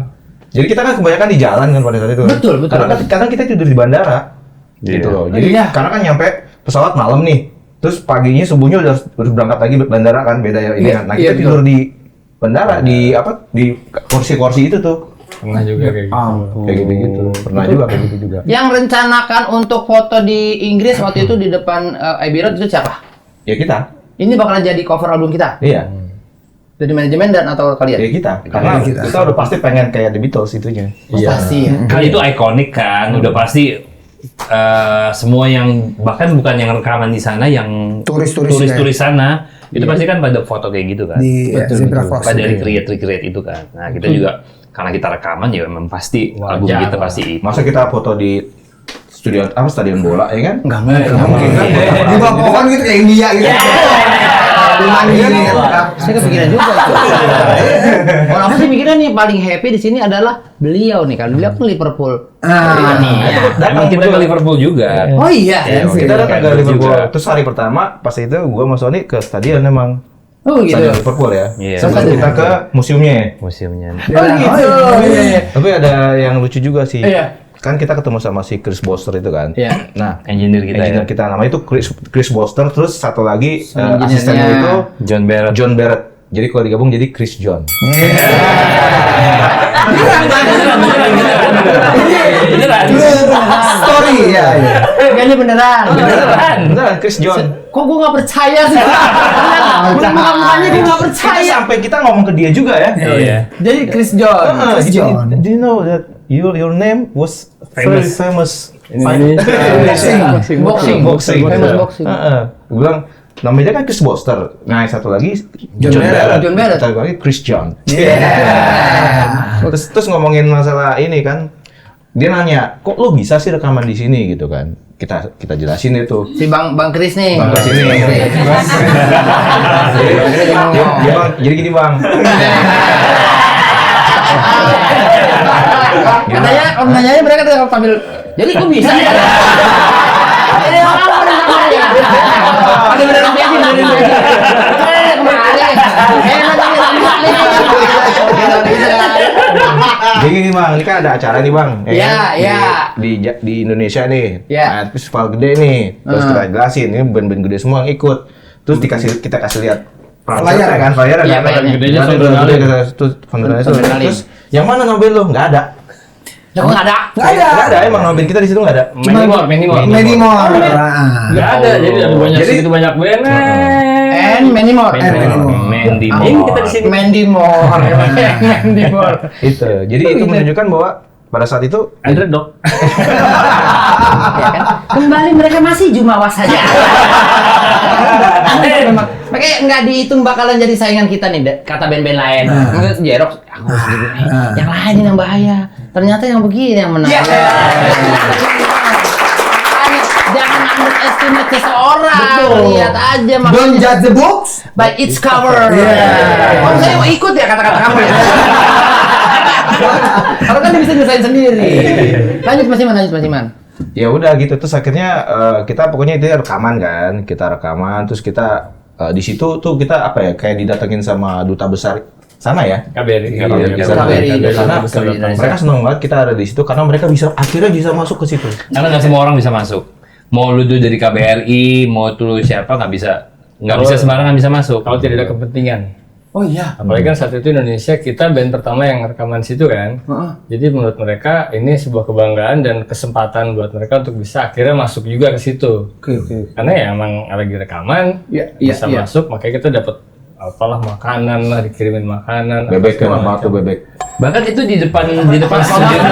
Jadi kita kan kebanyakan di jalan kan pada saat itu. Betul. Karena kita tidur di bandara. Gitu loh. Jadi Iya. karena kan nyampe pesawat malam nih. Terus paginya subuhnya udah harus berangkat lagi bandara kan beda ya ini Iya, kan. Nah, iya, kita tidur di bandara di kursi-kursi itu tuh. Pernah juga kayak gitu. Kayak gitu-gitu. Pernah juga kayak gitu juga. Yang rencanakan untuk foto di Inggris waktu itu di depan Abbey Road itu siapa? Ya kita. Ini bakalan jadi cover album kita? Iya. Dari manajemen dan atau kalian? Ya kita. Karena kita udah pasti pengen kayak The Beatles itunya. Pasti ya. kan itu ikonik kan, udah pasti semua yang bahkan bukan yang rekaman di sana, yang Turis-turis sana itu pasti kan pada foto kayak gitu kan. Di Zebra Cross. Pada recreate itu kan. Nah kita juga karena kita rekaman ya memang pasti album Wajar kita lah. pasti itu. Masa kita foto di stadion bola ya kan? Enggak mungkin. Nggak mungkin kan? Di bawah pohon gitu kayak India gitu. Saya kepikiran juga. Kalau aku sih mikirnya nih paling happy di sini adalah beliau nih kan. Beliau kan Liverpool. Nih. Emang kita ke Liverpool juga. Oh iya. Kita datang ke Liverpool. juga. Terus hari pertama pas itu gua sama Sony ke stadion emang. Oh gitu. Stadion Liverpool ya. Iya. Terus kita ke museumnya. Museumnya. Oh gitu. Tapi ada yang lucu juga sih. Iya. Kan kita ketemu sama si Chris Boster itu kan. Iya. Nah, Engineer kita engineer ya. kita namanya itu Chris Boster, terus satu lagi Engineer-nya. asistennya itu John Barrett. John Barrett. Jadi kalau digabung jadi Chris John. Beneran. Story ya. Kayaknya beneran. Beneran Chris John. Kok gue gak percaya sih? Muka-mukanya gue gak Kita percaya. sampai kita ngomong ke dia juga ya. Iya. Jadi Chris John. Chris John. Do you know that your name was very famous Boxing. Famous boxing. Gue bilang namanya kan Chris Boster. Nah, satu lagi John Barrett. John Barrett. Satu lagi Chris John. Terus ngomongin masalah ini kan, dia nanya, kok lo bisa sih rekaman di sini gitu kan? Kita jelasin itu. Si Bang Chris nih. Bang Chris ini. Jadi gini bang. Katanya kalau nanyanya mereka tuh sambil jadi kok bisa ya? Ini orang beneran ada beneran besi kemarin. Jadi gini bang, ini kan ada acara nih bang. Iya, kan? iya. Di Indonesia nih. Iya. Nah, festival gede nih. Terus kita jelasin, ini band-band gede semua yang ikut. Terus kita kasih lihat Flyer kan, flyer Iya, kan. flyernya. Gedenya Kan Sondrenalin. gede, terus Sondrenalin. Terus yang mana nobel lo? Nggak ada. Lah kok nggak ada? Nggak ada, emang nobel kita di situ nggak ada. Manimore. Medimore. Nggak ada, jadi ada banyak Jadi- segitu banyak band. And many more. Mandy Ini Moore. kita di sini. Mandy Moore. Mandy Moore. Itu. Jadi itu menunjukkan bahwa pada saat itu Underdog. Ya kan? Kembali mereka masih jumawa saja. Memang makanya nggak dihitung bakalan jadi saingan kita nih, kata band-band lain. Menurut Jerox, aku sendiri nih. Yang lain yang bahaya. Ternyata yang begini yang menang. Jangan underestimate seseorang. Lihat aja Don't makanya judge the books by its cover. Oh, saya mau ikut ya kata-kata kamu ya. Karena kan dia bisa nyelesain sendiri. Lanjut Mas Iman. ya udah gitu, terus akhirnya kita pokoknya itu rekaman kan, kita rekaman, terus kita di situ tuh kita apa ya, kayak didatengin sama duta besar sana ya. KBRI. Karena mereka seneng banget kita ada di situ karena mereka akhirnya bisa masuk ke situ. Karena nggak semua orang bisa masuk. Mau lu tuh dari KBRI, mau tuh siapa nggak bisa sembarangan bisa masuk. Kalau tidak ada kepentingan. Oh iya. Apalagi kan saat itu Indonesia kita band pertama yang rekaman situ kan. Jadi menurut mereka ini sebuah kebanggaan dan kesempatan buat mereka untuk bisa akhirnya masuk juga ke situ. Karena ya emang lagi rekaman, bisa masuk, makanya kita dapat apalah makanan lah, dikirimin makanan. Bebek ya, maaf tuh bebek. Bahkan itu di depan studio.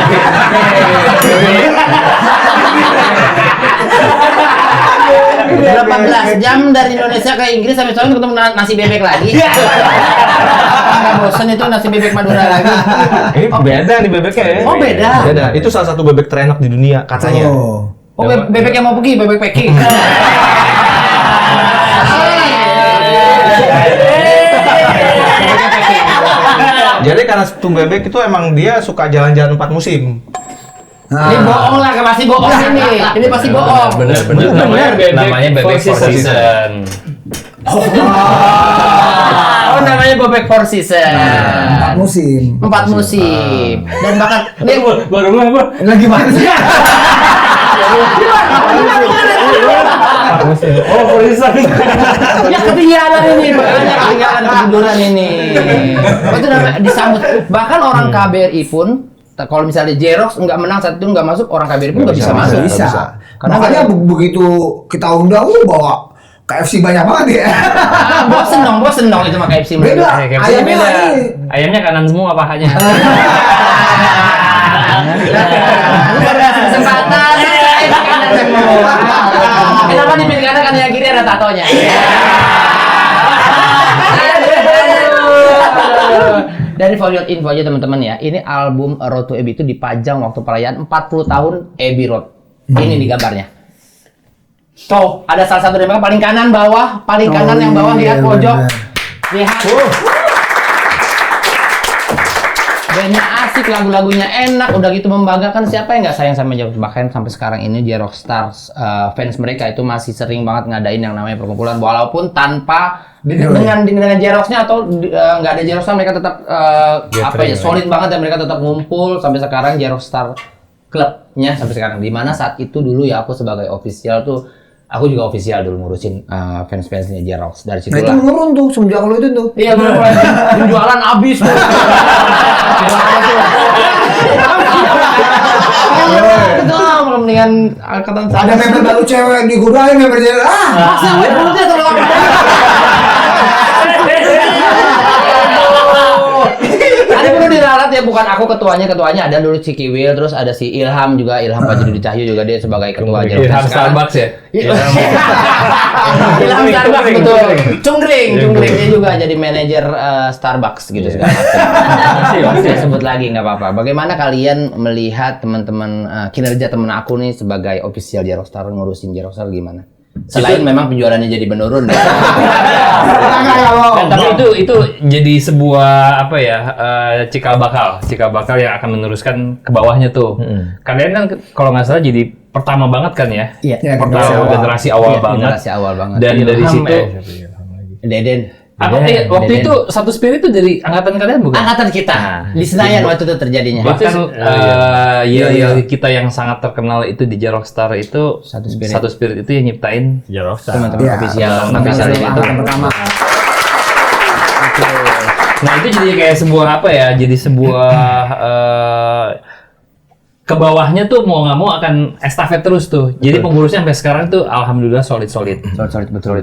18 jam dari Indonesia ke Inggris sampai soalnya ketemu nasi bebek lagi. Nggak bosen itu nasi bebek Madura lagi. Ini beda nih bebeknya ya. Oh, beda. Beda. Itu salah satu bebek terenak di dunia katanya. Oh, bebek yang mau pergi, bebek packing. Jadi karena tuh bebek itu emang dia suka jalan-jalan 4 musim. Ini bohong lah, pasti bohong ini. Ini pasti bohong. Bener. Namanya bebek four season. Oh, namanya bebek four season. 4 musim. 4 musim. Dan bahkan dia Baru apa? Nah gimana sih? Oh, polisian. ya ketinggalan ini, makanya ketinggalan ketiduran ini. Itu namanya disambut. Bahkan orang KBRI pun kalau misalnya Jerox nggak menang saat itu nggak masuk, orang KBRI pun nggak bisa masuk. Bisa. Karena Makanya begitu kita undang, bawa KFC banyak banget ya. bosen dong itu mah KFC Beda. mereka. KFC beda. ini. Ayamnya kanan semua pahanya. Lu baru kasih kesempatan, ini kanan semua. Kenapa di pilih kanan yang kiri ada tatonya? Dari for your info aja teman-teman ya, ini album Road to Abbey itu dipajang waktu perayaan 40 tahun Abbey Road. Ini di gambarnya. Tuh, ada salah satu dari mereka paling kanan bawah, paling kanan yang bawah lihat pojok. Lihat. Bandnya asik, lagu-lagunya enak, udah gitu membanggakan. Siapa yang nggak sayang sama Jerox? Bahkan sampai sekarang ini Jerox Stars fans mereka itu masih sering banget ngadain yang namanya perkumpulan, walaupun tanpa dengan Jeroxnya atau nggak ada Jeroxnya, mereka tetap solid banget dan mereka tetap ngumpul sampai sekarang. Jerox Star klubnya sampai sekarang. Dimana saat itu dulu ya aku sebagai official tuh, aku juga official dulu ngurusin fans-fansnya Jerox. Dari situ Nah itu menurun tuh semenjak lo itu tuh. Iya benar, penjualan habis tuh. Mendingan angkatan Ada member baru cewek digodain member jadi masa gue mulutnya tuh ada perlu diralat ya, bukan aku ketuanya ada dulu Ciki Will, terus ada si Ilham juga, Ilham Fajrudi Cahyo juga, dia sebagai ketua Jerox. Ilham Starbucks ya. Ilham Starbucks betul. Cungkring dia juga jadi manajer Starbucks gitu segala macam. Saya sebut lagi nggak apa-apa. Bagaimana kalian melihat teman-teman kinerja teman aku nih sebagai official Jerox Star, ngurusin Jerox Star gimana? Selain memang penjualannya jadi menurun. Tapi itu jadi sebuah apa ya, cikal bakal yang akan meneruskan ke bawahnya tuh. Kalian kan kalau nggak salah jadi pertama banget kan ya? Iya. Pertama generasi awal banget. Dan dari situ Deden. waktu itu Satu Spirit itu dari angkatan kalian bukan? Angkatan kita di Senayan waktu itu terjadinya. Bahkan kita yang sangat terkenal itu di Jerox Star itu Satu Spirit itu yang nyiptain Jerox Star. teman-teman official itu pertama. Nah itu jadi kayak sebuah apa ya? Jadi sebuah ke bawahnya tuh mau nggak mau akan estafet terus tuh. Jadi pengurusnya sampai sekarang tuh alhamdulillah solid. Solid, betul.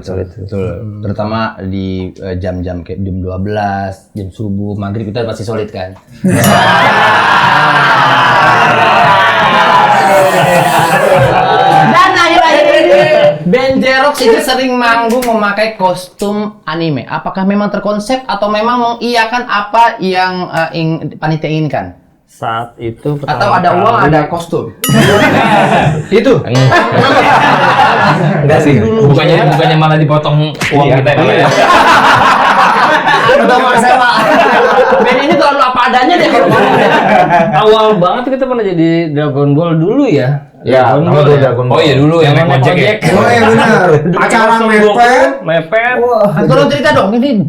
Terutama di jam-jam kayak jam 12, jam subuh, maghrib kita masih solid kan. Dan akhir-akhir ini band Jerox itu sering manggung memakai kostum anime. Apakah memang terkonsep atau memang mengiyakan apa yang panitia inginkan? Saat itu Atau ada uang, ada kostum? Itu. Enggak sih. Bukannya malah dipotong uang kita ya. Udah mau sewa. Band ini terlalu apa adanya deh kalau awal banget kita pernah jadi Dragon Ball dulu ya. Ya, Dragon Ball. Oh iya dulu yang naik ojek ya. Oh iya benar. Acara Mepet. Tolong cerita dong ini.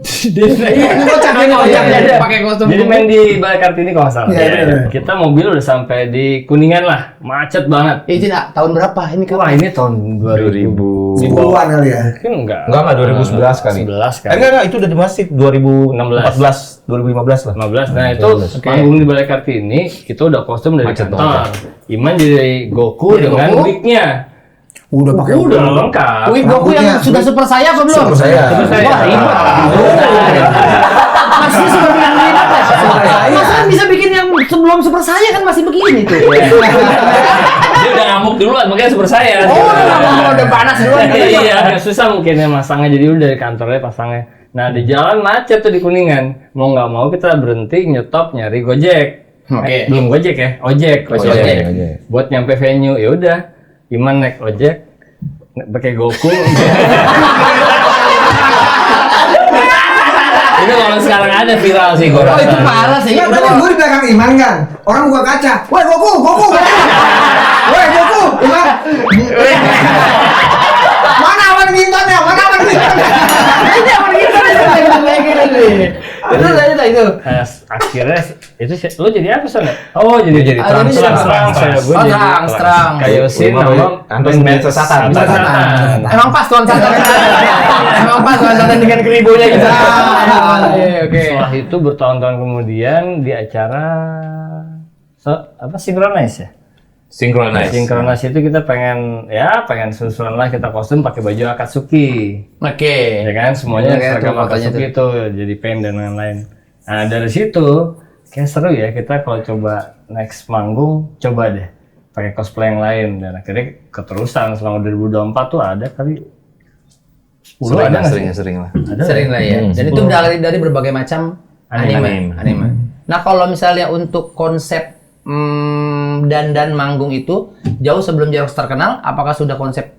Pakai kostum. Jadi main di Balai Kartini kalau nggak salah. Iya. Kita mobil udah sampai di Kuningan lah, macet banget. Izin tahun berapa ini kan? Wah ini tahun 2000. 10-an kali ya. Mungkin enggak. Enggak 2011 kali. 11 kan. Enggak, itu udah masih 2014, 2015 lah. 15. Nah itu panggung di Balai Kartini, kita udah kostum dari kantor. Iman jadi Goku dengan wig-nya. Udah pakai Udah lengkap. Wih, Goku yang sudah super saya apa belum? Super saya. Wah, ribet. Masih sudah bilang ribet ya? Masa kan bisa bikin yang sebelum super saya kan masih begini tuh. Dia udah ngamuk duluan makanya super saya. Udah panas duluan. Iya, susah mungkin ya masangnya, jadi udah dari kantornya pasangnya. Nah di jalan macet tuh di Kuningan, mau nggak mau kita berhenti nyetop nyari Gojek. Belum Gojek ya, ojek. Buat nyampe venue, ya udah. Iman naik ojek, pakai Goku. Itu kalau sekarang ada viral sih gue Oh rasa. itu parah sih. Iya, berarti gue di belakang Iman kan. Orang buka kaca. Woi Goku. Woi Goku. Iman. Mana awan gintonnya? Ini apa gitu? Itu. Nah, akhirnya itu lo jadi apa sana? Oh jadi Serang. Gue jadi Serang. kayak Yosin nama Anton Smith Satan. Emang pas tuan Satan. Emang pas tuan Satan dengan keribunya gitu. Oke. Setelah itu bertahun-tahun kemudian di acara Synchronize ya? Synchronize itu kita pengen susulan lah, kita kostum pakai baju Akatsuki. Oke. Ya kan semuanya Iya, seragam tuh, fotonya Akatsuki itu jadi pen dan lain-lain. Nah dari situ kayak seru ya, kita kalau coba next manggung coba deh pakai cosplay yang lain, dan akhirnya keterusan selama 2024 tuh ada kali 10 ada nggak sih? Sering lah. Sering lah ya. Dan itu dari berbagai macam anime. Nah kalau misalnya untuk konsep dan manggung itu jauh sebelum Jerox terkenal, apakah sudah konsep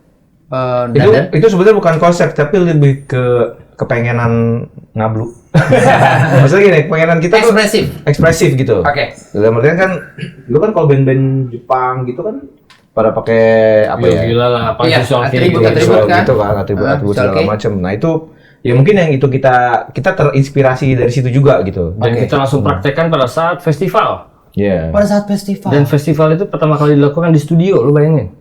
Itu sebenarnya bukan konsep tapi lebih ke kepengenan ngablu. Maksudnya gini, kepengenan kita tuh ekspresif gitu. Oke. Dalam artian kan, lu kan kalau band-band Jepang gitu kan pada pakai apa ya? Gila lah, apa Iya, visual kayak atribut, gitu. atribut. Visual kan? gitu kan, atribut segala visual macam. Nah itu ya mungkin yang itu kita terinspirasi dari situ juga gitu. Dan kita langsung praktekkan pada saat festival. Iya. Pada saat festival. Dan festival itu pertama kali dilakukan di studio, lu bayangin.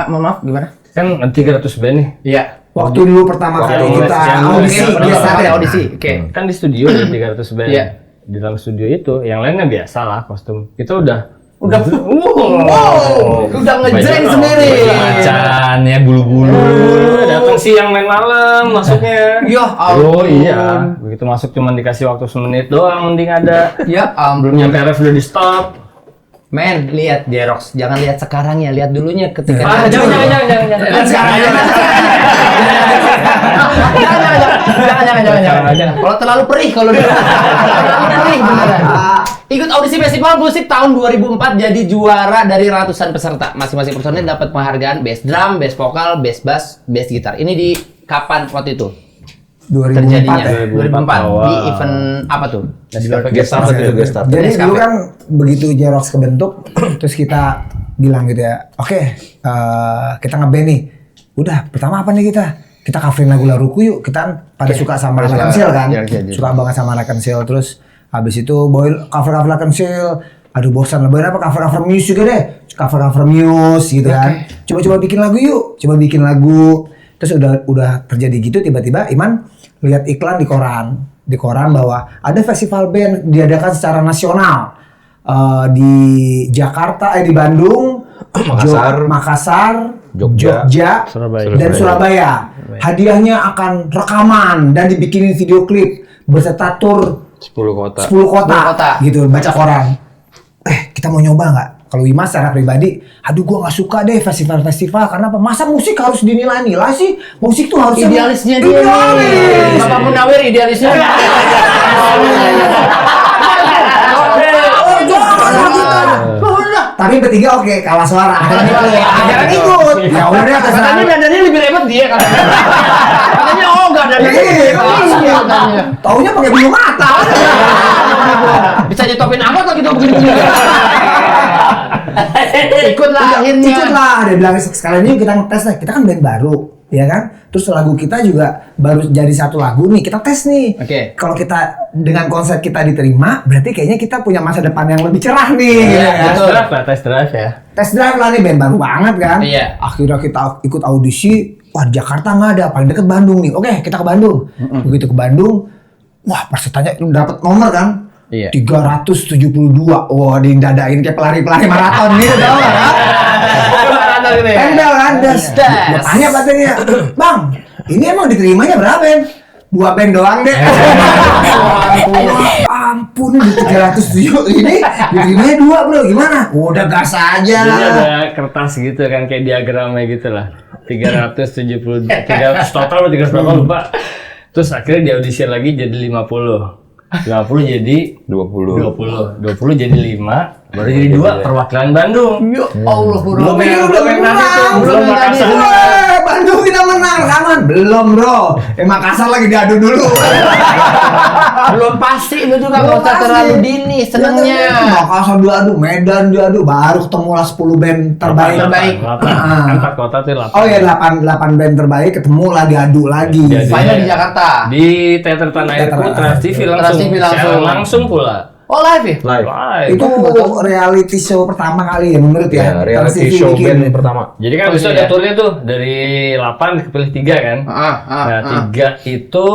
Mohon maaf, gimana? Kan 300 band nih. Iya. Waktu dulu pertama kali kita audisi, biasa ada audisi. Oke. Kan di studio ada 300 band. Iya. Di dalam studio itu, yang lainnya biasa lah kostum. Kita udah Udah ngejreng sendiri. Macan ya bulu-bulu. datang siang main malam masuknya. Ya Oh ampun. iya, begitu masuk cuma dikasih waktu semenit doang mending ada. Ya Belum ampun. nyampe ref udah di stop. Men, lihat Jerox, jangan lihat sekarang ya, lihat dulunya ketika. Jangan. Lihat sekarang aja. Jangan. Kalau terlalu perih kalau dia. Terlalu perih beneran. Ikut audisi festival musik tahun 2004 jadi juara dari ratusan peserta. Masing-masing personil dapat penghargaan best drum, best vokal, best bass, best gitar. Ini di kapan waktu itu? 2004 Terjadinya ya. 2004 di event apa tuh? Guest star itu guest star. Jadi Nescafe. dulu kan begitu Jerox kebentuk, terus kita bilang gitu ya, oke, kita ngeband nih. Udah, pertama apa nih kita? Kita coverin lagu-laguku yuk. Kita kan pada suka sama anak Kensil kan, suka banget sama anak Kensil. Terus habis itu boy cover anak Kensil. Aduh bosan lah, apa cover Muse juga deh, cover Muse gitu kan. Coba bikin lagu yuk, coba bikin lagu. Terus udah terjadi gitu, tiba-tiba Iman lihat iklan di koran bahwa ada festival band diadakan secara nasional di Jakarta, di Bandung, Makassar, Jogja, dan Surabaya. Hadiahnya akan rekaman dan dibikinin video klip berserta tur 10 kota. 10 kota gitu, baca koran. Kita mau nyoba nggak? Kalau Imas secara pribadi, aduh gua nggak suka deh festival-festival karena apa? Masa musik harus dinilai-nilai sih? Musik tuh harusnya Idealisnya dia nih. Bapak Munawir idealisnya. Tapi bertiga oke, kalah suara. Jangan ikut. Ya udah terserah. Katanya dandannya lebih repot dia kan. Katanya enggak dandannya lebih repot katanya. Taunya pakai bulu mata. Bisa nyetopin angkot atau gitu begini-begini. Ikutlah akhirnya. Ikutlah, dia bilang sekalian ini kita ngetes deh. Kita kan band baru, ya kan? Terus lagu kita juga baru jadi satu lagu nih, kita tes nih. Oke. Kalau kita dengan konsep kita diterima, berarti kayaknya kita punya masa depan yang lebih cerah nih. Iya, ya kan? Test drive ya. Tes drive lah nih, band baru banget kan. Iya. Akhirnya kita ikut audisi. Wah, di Jakarta nggak ada, paling deket Bandung nih. Oke, kita ke Bandung. Begitu ke Bandung, wah pesertanya dapat nomor kan. Iya. 372. Wah, didadain kayak pelari-pelari maraton gitu tau gak? Tempel kan, das. Gua tanya patennya, Bang, ini emang diterimanya berapa, Ben? 2 band doang deh. Ampun, ini 307 ini diterimanya 2 bro, gimana? Udah gas aja. Jadi ada kertas gitu kan kayak diagramnya gitu lah. 370 total 300 berapa lupa. Terus akhirnya di audisi lagi jadi 50 jadi 20 jadi 5 baru jadi 2 perwakilan Bandung. Ya Allah, Belum belum belum Makassar. Bandung kita menang, kawan. Belum bro. Makassar lagi diadu dulu. belum pasti itu juga nggak usah terlalu dini senengnya. Makassar diadu, Medan diadu, baru ketemulah 10 band terbaik. 4 kota tuh 8. Oh ya 8 band terbaik ketemulah diadu lagi. Jadi- Final di Jakarta. Di Teater Tanah Air Teater Trans TV langsung. Trans TV langsung. Langsung pula. Oh live ya? Live. Live. Itu reality show pertama kali ya menurut Ya, ya. reality Trans TV show bikin. band pertama. Jadi kan bisa ada turnya tuh dari 8 kepilih 3 kan. Nah, 3 itu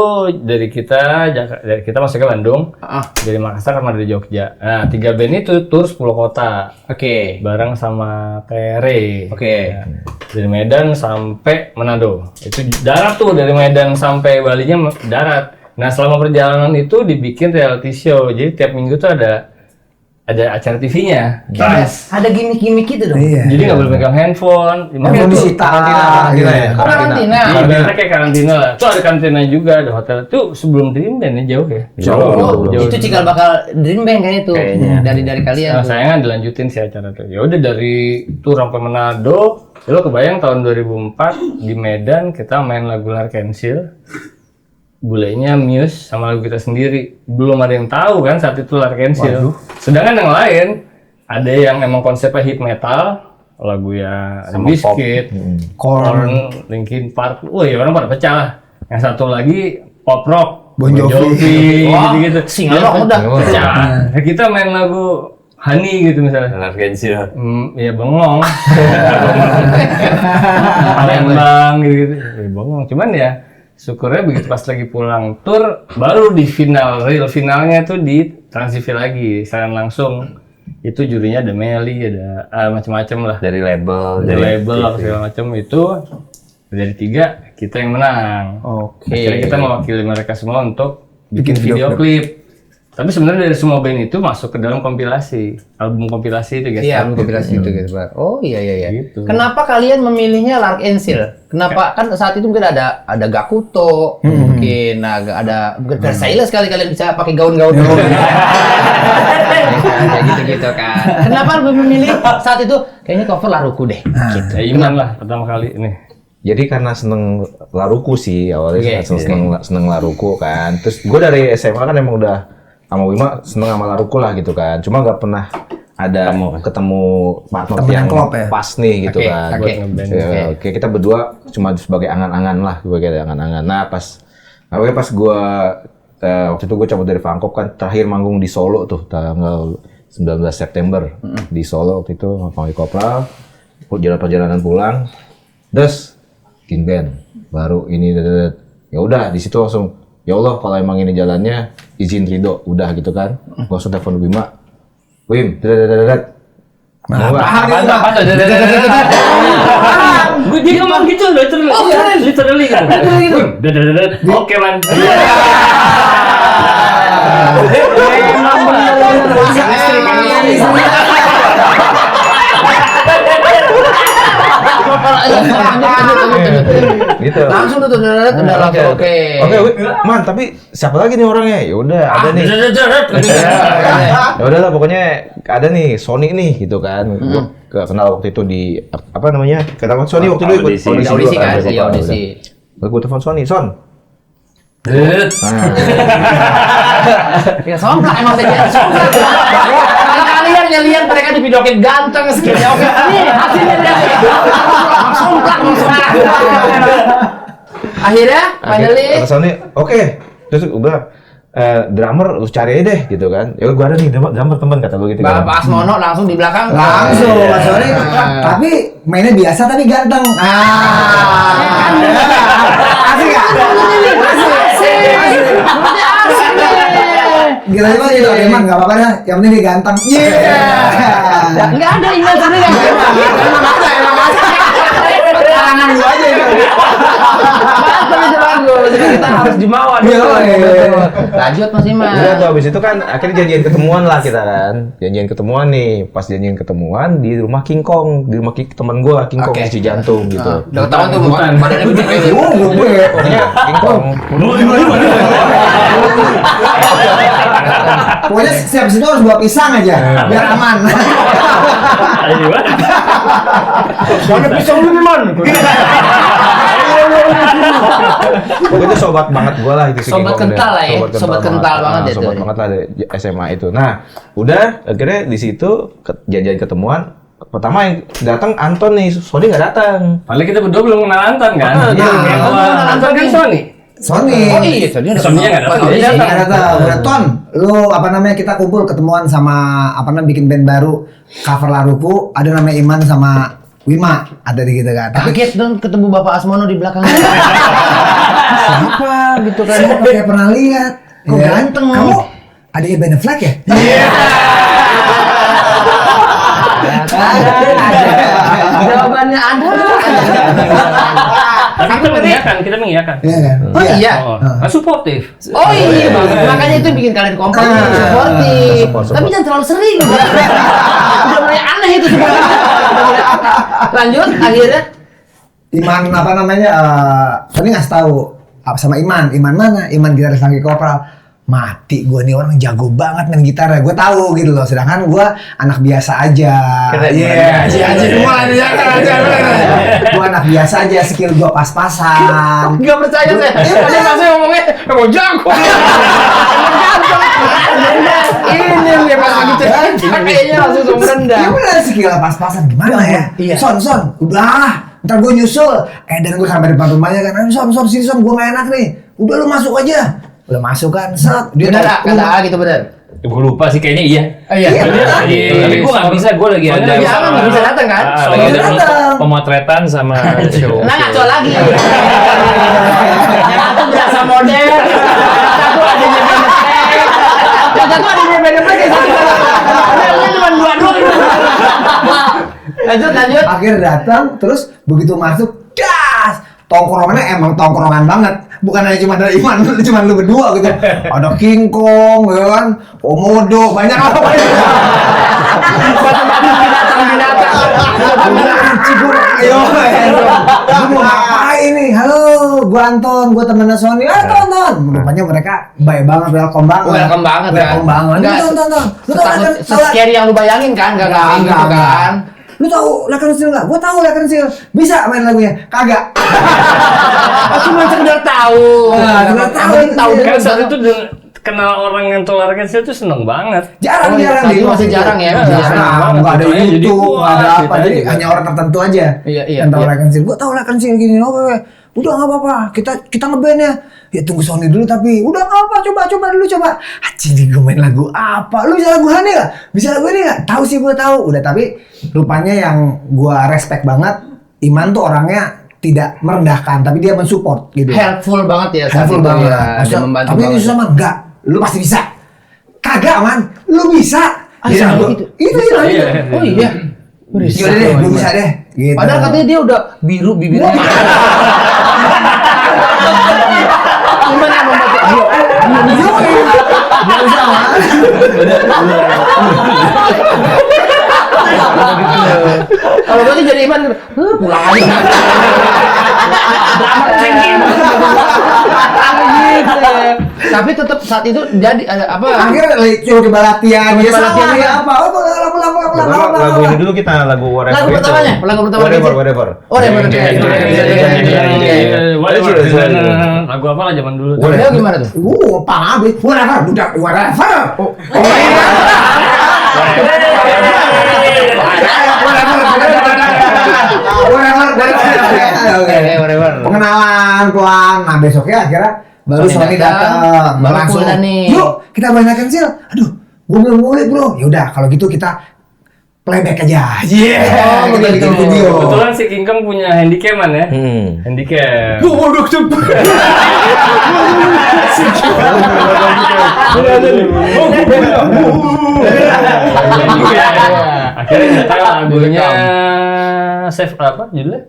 dari kita masuk ke Bandung. Dari Makassar sama dari Jogja. Nah, 3 band itu tur 10 kota. Oke. Bareng sama Tere. Oke. Ya, dari Medan sampai Manado. Itu darat tuh dari Medan sampai Balinya darat. Nah, selama perjalanan itu dibikin reality show. Jadi tiap minggu tuh ada ada acara TV-nya. Ada gimmick-gimmick gitu dong. Iya. Jadi nggak boleh pegang handphone. Handphone disita. Karantina ya. Oh, karantina. Karantina kayak karantina lah. Tuh ada karantina juga, ada hotel. Tuh sebelum Dream Band ya jauh ya. Oh, itu cikal bakal Dream Band kayaknya tuh. Dari kalian. Nah, tuh. sayangnya dilanjutin sih acara tuh. Ya udah dari tur sampai Manado. Lo kebayang tahun 2004 di Medan kita main lagu Larkensil. Bulenya Muse sama lagu kita sendiri. Belum ada yang tahu kan saat itu Larkensil. Sedangkan yang lain ada yang emang konsepnya hip metal, lagu ya Bizkit, Korn, Linkin Park. Wah, ya orang pada pecah lah. Yang satu lagi pop rock, Bon Jovi. Wah, gitu-gitu. singalong udah. Pecah. Nah, kita main lagu Honey gitu misalnya. Larkensil. Ya bengong. Palembang gitu-gitu. Ya bengong. Cuman ya syukurnya begitu pas lagi pulang tour baru di final, real finalnya tuh di Trans TV lagi. Saya langsung itu jurinya ada Meli, ada macam-macam lah. Dari label. Dari label apa segala macam itu dari 3 kita yang menang. Oke. Akhirnya kita mewakili mereka semua untuk bikin video klip. Tapi sebenarnya dari semua band itu masuk ke dalam kompilasi, album kompilasi itu guys. Iya, kompilasi itu gitu, Pak. Oh iya. Gitu. Kenapa kalian memilihnya Larkensil? Kenapa kan saat itu mungkin ada Gakuto, mungkin ada Versailles sekali kalian bisa pakai gaun-gaun kayak gitu-gitu kan. Kenapa lebih memilih saat itu kayaknya cover Laruku deh. Gitu. Ya Iman lah pertama kali ini. Jadi karena seneng Laruku sih awalnya Oke. seneng Laruku kan. Terus gue dari SMA kan emang udah sama Wima seneng sama Laruku lah gitu kan. Cuma nggak pernah ada ketemu partner Temen yang yang klop ya? pas nih gitu Oke, kan. oke. Ya, oke, kita berdua cuma sebagai angan-angan lah, sebagai angan-angan. Nah pas gue waktu itu gue cabut dari Bangkok kan, terakhir manggung di Solo tuh tanggal 19 September di Solo waktu itu sama Kopral. Perjalanan pulang, terus bikin band baru ini ya udah di situ langsung ya Allah kalau emang ini jalannya izin ridho udah gitu kan. Gua langsung telepon Bima, Wim, Gue dia ngomong gitu literally kan. Oke man. Emang gitu. Langsung tuh udah langsung oke. Oke, man, tapi siapa lagi nih orangnya? Ya udah, ada nih. Ya udahlah, pokoknya ada nih Sony nih gitu kan. Gua kenal waktu itu di apa namanya? Kenal Sony waktu itu ikut Audisi kan, juga iya audisi. Gue telepon Sony, Son. Ya somplak emang saya somplak. Kalau kalian lihat mereka di video klip ganteng skillnya oke. Nih hasilnya dia. Somplak. Akhirnya finally Kata Sony, oke. Terus gue bilang, drummer lu cari aja deh gitu kan. Ya gua ada nih drummer teman kata gue gitu kan. Bapak Asmono langsung di belakang. Langsung, Mas Sony. Tapi mainnya biasa tapi ganteng. Asik gak? Gila juga gitu, emang gak apa-apa dah. Yang penting dia ganteng. Enggak ada email tadi enggak. Emang ada. Karangan gua aja itu. Bagus. Kita harus jumawa dulu. Lanjut Mas Iman. Udah tuh habis itu kan akhirnya janjian ketemuan lah kita kan. Janjian ketemuan nih. Pas janjian ketemuan di rumah King Kong, di rumah teman gua King Kong di Jantung gitu. Udah ketahuan tuh badannya gede kayak gitu. Pokoknya King Kong. Pokoknya setiap situ harus bawa pisang aja, biar aman. Soalnya pisang lu man. Pokoknya sobat banget gua lah itu si Sobat King Kong kental lah ya. Sobat kental banget Nah, itu. sobat banget lah dari SMA itu. Nah, udah akhirnya di situ janjian ketemuan. Pertama yang datang Anton nih, Sony nggak datang. Padahal kita berdua belum kenal Anton kan? Anton kan Sony. Sony. Oh iya, tadi ada Sony-nya nggak datang. Iya, Nggak ada tahu. Udah Ton, lu apa namanya kita kumpul ketemuan sama apa namanya bikin band baru cover Laruku, ada namanya Iman sama Wima ada di gitu kan. Tapi kaget dong ketemu Bapak Asmono di belakang. Siapa gitu kan? saya kayak pernah lihat. Kok Ya, ganteng? Kamu ada Ben Affleck ya? Jawabannya ada. Tapi kita mengiyakan. Iya kan? Oh iya. Suportif. Oh iya banget. Makanya makanya itu bikin kalian kompak, supportif. Tapi jangan terlalu sering. Udah mulai aneh itu sebenarnya. Lanjut, akhirnya Iman apa namanya? Tadi ngasih tahu sama Iman mana? Iman gitaris lagi kopral. Mati gue nih orang jago banget main gitar ya, gue tahu gitu loh, sedangkan gue anak biasa aja. Iya, semua gue anak biasa aja, skill gue pas-pasan. nggak percaya saya. Tadi masih ngomongnya emang jago. Ini yang pas lagi cerita kayaknya langsung merendah. Ya bener skill pas-pasan gimana ya? Iya. Son, udah, ntar gue nyusul. Dan gue sampai depan rumahnya kan, Son, sini Son, gue gak enak nih. Udah lu masuk aja. Udah masuk kan, set. Dia bener kata A gitu bener. Gue lupa sih kayaknya iya. Iya. Tapi gue nggak bisa, gue lagi ada. Iya, nggak bisa datang kan? Lagi ada datang. pemotretan sama show. Nah ngaco lagi. Yang satu berasa model, yang satu ada benefit, yang satu cuma dua. Lanjut. Akhirnya datang, terus begitu masuk, das. Tongkrongannya emang tongkrongan banget. Bukan hanya cuma ada Iman, cuma lu berdua gitu. Ada King Kong, ya kan? Komodo, banyak apa ya? Ayo, lu mau ngapain nih? Halo, gua Anton, gua temennya Sony. Tonton. Rupanya mereka baik banget, welcome banget. Welcome banget Enggak, tonton. Lu tahu kan? Se-scary yang lu bayangin kan? Gak gitu kan? Lu tahu Lakan Sil nggak? Gua tahu Lakan Sil. Bisa main lagunya? Kagak. Cuma sekedar tahu. Sekedar tahu. Kan saat itu kenal orang yang toleran kecil tuh seneng banget. Jarang Tapi masih jarang ya. Jarang. Nggak ada Jadi, YouTube, nggak ada wah, apa. Jadi hanya orang tertentu aja. Iya. Yang tahu Lakan Sil. Gua tahu Lakan Sil gini. Oke. Udah nggak apa-apa. Kita ngeband ya. Ya tunggu Sony dulu tapi udah nggak apa. Coba dulu. Anjing gue main lagu apa? Lu bisa lagu Hani nggak? Bisa lagu ini nggak? Tahu sih gue tahu. Udah tapi rupanya yang gue respect banget. Iman tuh orangnya tidak merendahkan, tapi dia mensupport gitu. Helpful banget ya. saat Helpful itu banget. ya. Dia membantu Tapi ini banget. susah mah enggak. Lu pasti bisa. Kagak man, lu bisa. Iya, Gitu. gitu. Itu. Oh iya. Yaudah deh, lu bisa deh. Gitu. Padahal katanya dia udah biru bibirnya. Gimana membantu? Nggak bisa man. Kalau gue tuh jadi Iman, pulang aja. Gitu. Tapi tetap saat itu jadi apa? Akhirnya coba latihan. Ya latihan ya apa? Oh, Lagu ini dulu kita lagu Whatever. Lagu pertamanya, Whatever. Oh, Lagu apa lah zaman dulu? Dia gimana tuh? Pangabit. Whatever. Whatever. Pengenalan pelan. Nah besoknya akhirnya baru Sony datang. Baru Langsung, cool dah nih. Yuk kita banyakan Sil. Aduh, gue belum mulai bro. Yaudah kalau gitu kita playback aja. Kita bikin video. Kebetulan si King Kong punya handycaman ya. Handicam. Akhirnya kita lagunya save apa judulnya?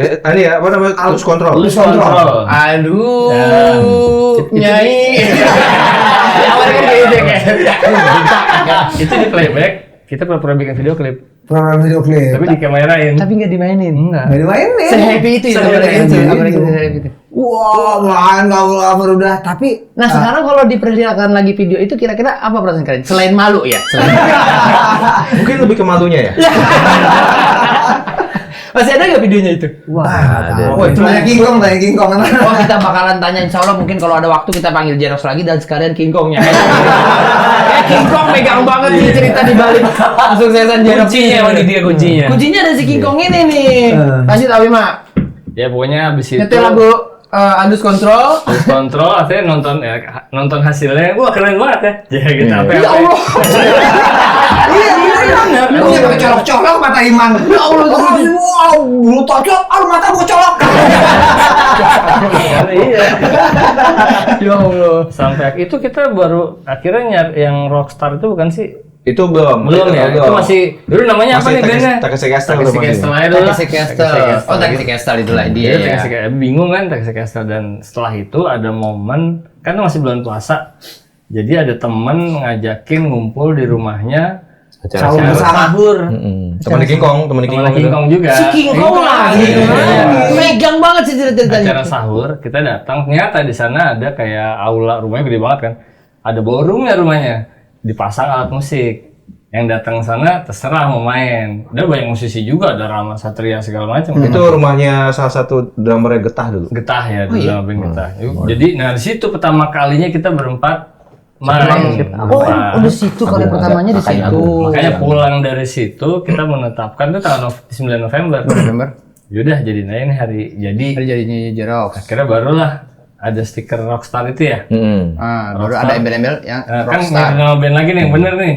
Ini ya, apa namanya? Lose Control. Lose Control. Aduh, nyai. Awalnya kan gitu kayak. Itu di playback, kita pernah bikin video klip, Program video klip. tapi dikamerain. Tapi nggak dimainin. Enggak. Nggak dimainin. Se-happy itu ya. Se-happy itu. Se-happy itu. Wah, malahan cover udah. Tapi Nah sekarang kalau diperlihatkan lagi video itu kira-kira apa perasaan kalian? Selain malu ya? Mungkin lebih ke malunya ya. Masih ada nggak videonya itu? Ada. oh, itu banyak King Kong. Oh kita bakalan tanya insya Allah mungkin kalau ada waktu kita panggil Jerox lagi dan sekalian King Kongnya. King Kong megang banget nih cerita di balik kesuksesan Jerox. Kuncinya mana dia kuncinya? Kuncinya ada si King Kong ini nih. Kasih tahu Bima. Ya pokoknya abis itu Nyetel lagu Andus Control. Lose Control, akhirnya nonton hasilnya, wah keren banget ya. Jadi kita apa? Ya Allah. Iya, bener. Lu yang pakai colok-colok mata Iman. Ya Allah, wow, bulu tocok, mata gua colok. Iya. Ya Allah. Sampai itu kita baru akhirnya nyari yang Rockstar itu bukan sih? Itu belum. Belum ya? Itu masih dulu namanya apa nih bandnya? Takeshi Castle. Takeshi Castle aja dulu lah. Takeshi Castle. Oh Takeshi Castle itulah dia ya. Takeshi Castle. Bingung kan Takeshi Castle, dan setelah itu ada momen kan masih bulan puasa. Jadi ada temen ngajakin ngumpul di rumahnya Sahur acara bersama. sahur. Teman King Kong, teman King Temen Kong King gitu. Kong juga. Si King Kong lagi. Megang banget sih ceritanya. Acara sahur kita datang, ternyata di sana ada kayak aula, rumahnya gede banget kan. Ada ballroomnya rumahnya, dipasang alat musik. Yang datang sana terserah mau main. Udah banyak musisi juga, ada Rama Satria segala macam. Itu rumahnya salah satu drummer Getah dulu. Getah ya, dulu nama band Getah. Jadi nah di situ pertama kalinya kita berempat main. Oh, udah situ kali pertamanya di situ. Makanya pulang dari situ kita menetapkan tuh tanggal 9 November. Yaudah jadi ini hari jadi. Hari jadinya Jerox. Akhirnya barulah ada stiker Rockstar itu ya. Baru ada embel-embel yang Kan Rockstar. nama band lagi nih yang bener nih.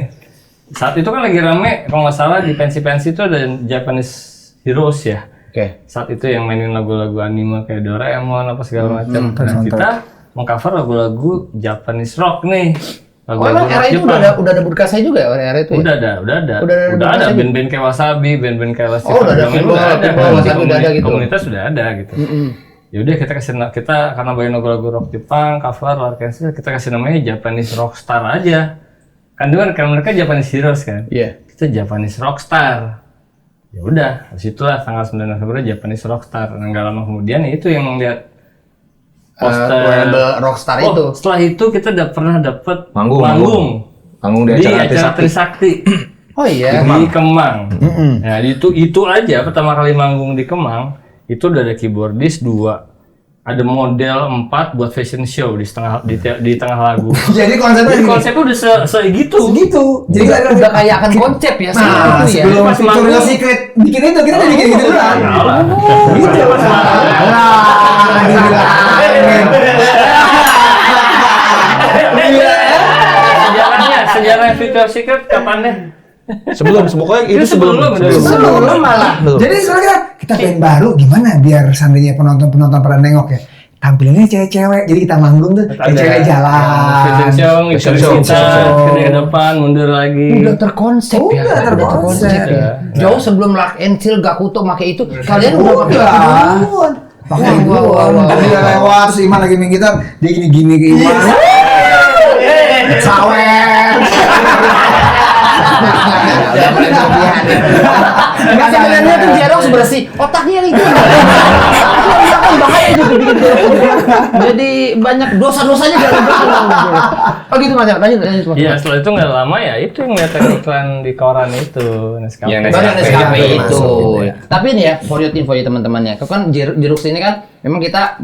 Saat itu kan lagi rame, kalau nggak salah di pensi-pensi itu ada Japanese Heroes ya. Oke. Saat itu yang mainin lagu-lagu anime kayak Doraemon apa segala macam. Nah, kita mengcover lagu-lagu Japanese rock nih. Oh, emang era itu udah ada Budkasai juga ya? Era itu ya? Udah ada. Udah ada Udah ada Wasabi? band-band kayak Wasabi, band-band kayak Lesti Oh, udah ada Ferdinand, Pinball, Wasabi udah ada gitu. Komunitas sudah ada gitu. Ya udah kita karena banyak lagu-lagu rock Jepang, cover, orkestra, kita kasih namanya Japanese Rockstar aja. Kan mereka Japanese Heroes kan. Iya. Kita Japanese Rockstar. Ya udah, disitulah tanggal 9 November Japanese Rockstar. Nah, nggak lama kemudian ya itu yang lihat Label Rockstar Oh, itu. setelah itu kita pernah dapet Manggung di di acara acara Trisakti Oh iya. di Kemang. Nah itu aja pertama kali manggung di Kemang itu udah ada keyboardist 2, ada model 4 buat fashion show di tengah lagu. Jadi konsepnya Jadi gini. konsepnya udah segitu. Segitu. Jadi Udah kayak akan konsep ya nah, itu ya. sebelum Pas Victoria's manggung. Secret bikin itu, kita udah bikin gitu kan. Gitu. Sejarahnya Victoria's Secret kapan deh? Sebelum pokoknya itu sebelum malah. Jadi sebenarnya kita pengen baru gimana biar seandainya penonton pada nengok ya. Tampilannya cewek-cewek, jadi kita manggung tuh cewek jalan. Fashion show, Fashion show. ke depan, mundur lagi. Udah terkonsep ya. Udah terkonsep. ya. Jauh sebelum Lock and Chill, Gakuto pakai itu, kalian udah pakai Udah. itu duluan. Pakai duluan. Dia lewat, terus Iman lagi main gitar, dia gini-gini ke Iman. Sawer. Enggak sebenarnya tuh Jerox bersih, otaknya yang itu. Itu bahaya itu bikin Jerox. Jadi banyak dosa-dosanya dari belakang. Oh gitu Mas, lanjut. Iya, setelah itu nggak lama ya itu yang lihat iklan di koran itu Nescafe. Yang Baru Nescafe Itu itu. masuk, ya. Tapi nih ya, for your info ya teman-temannya. Kan Jerox ini kan memang kita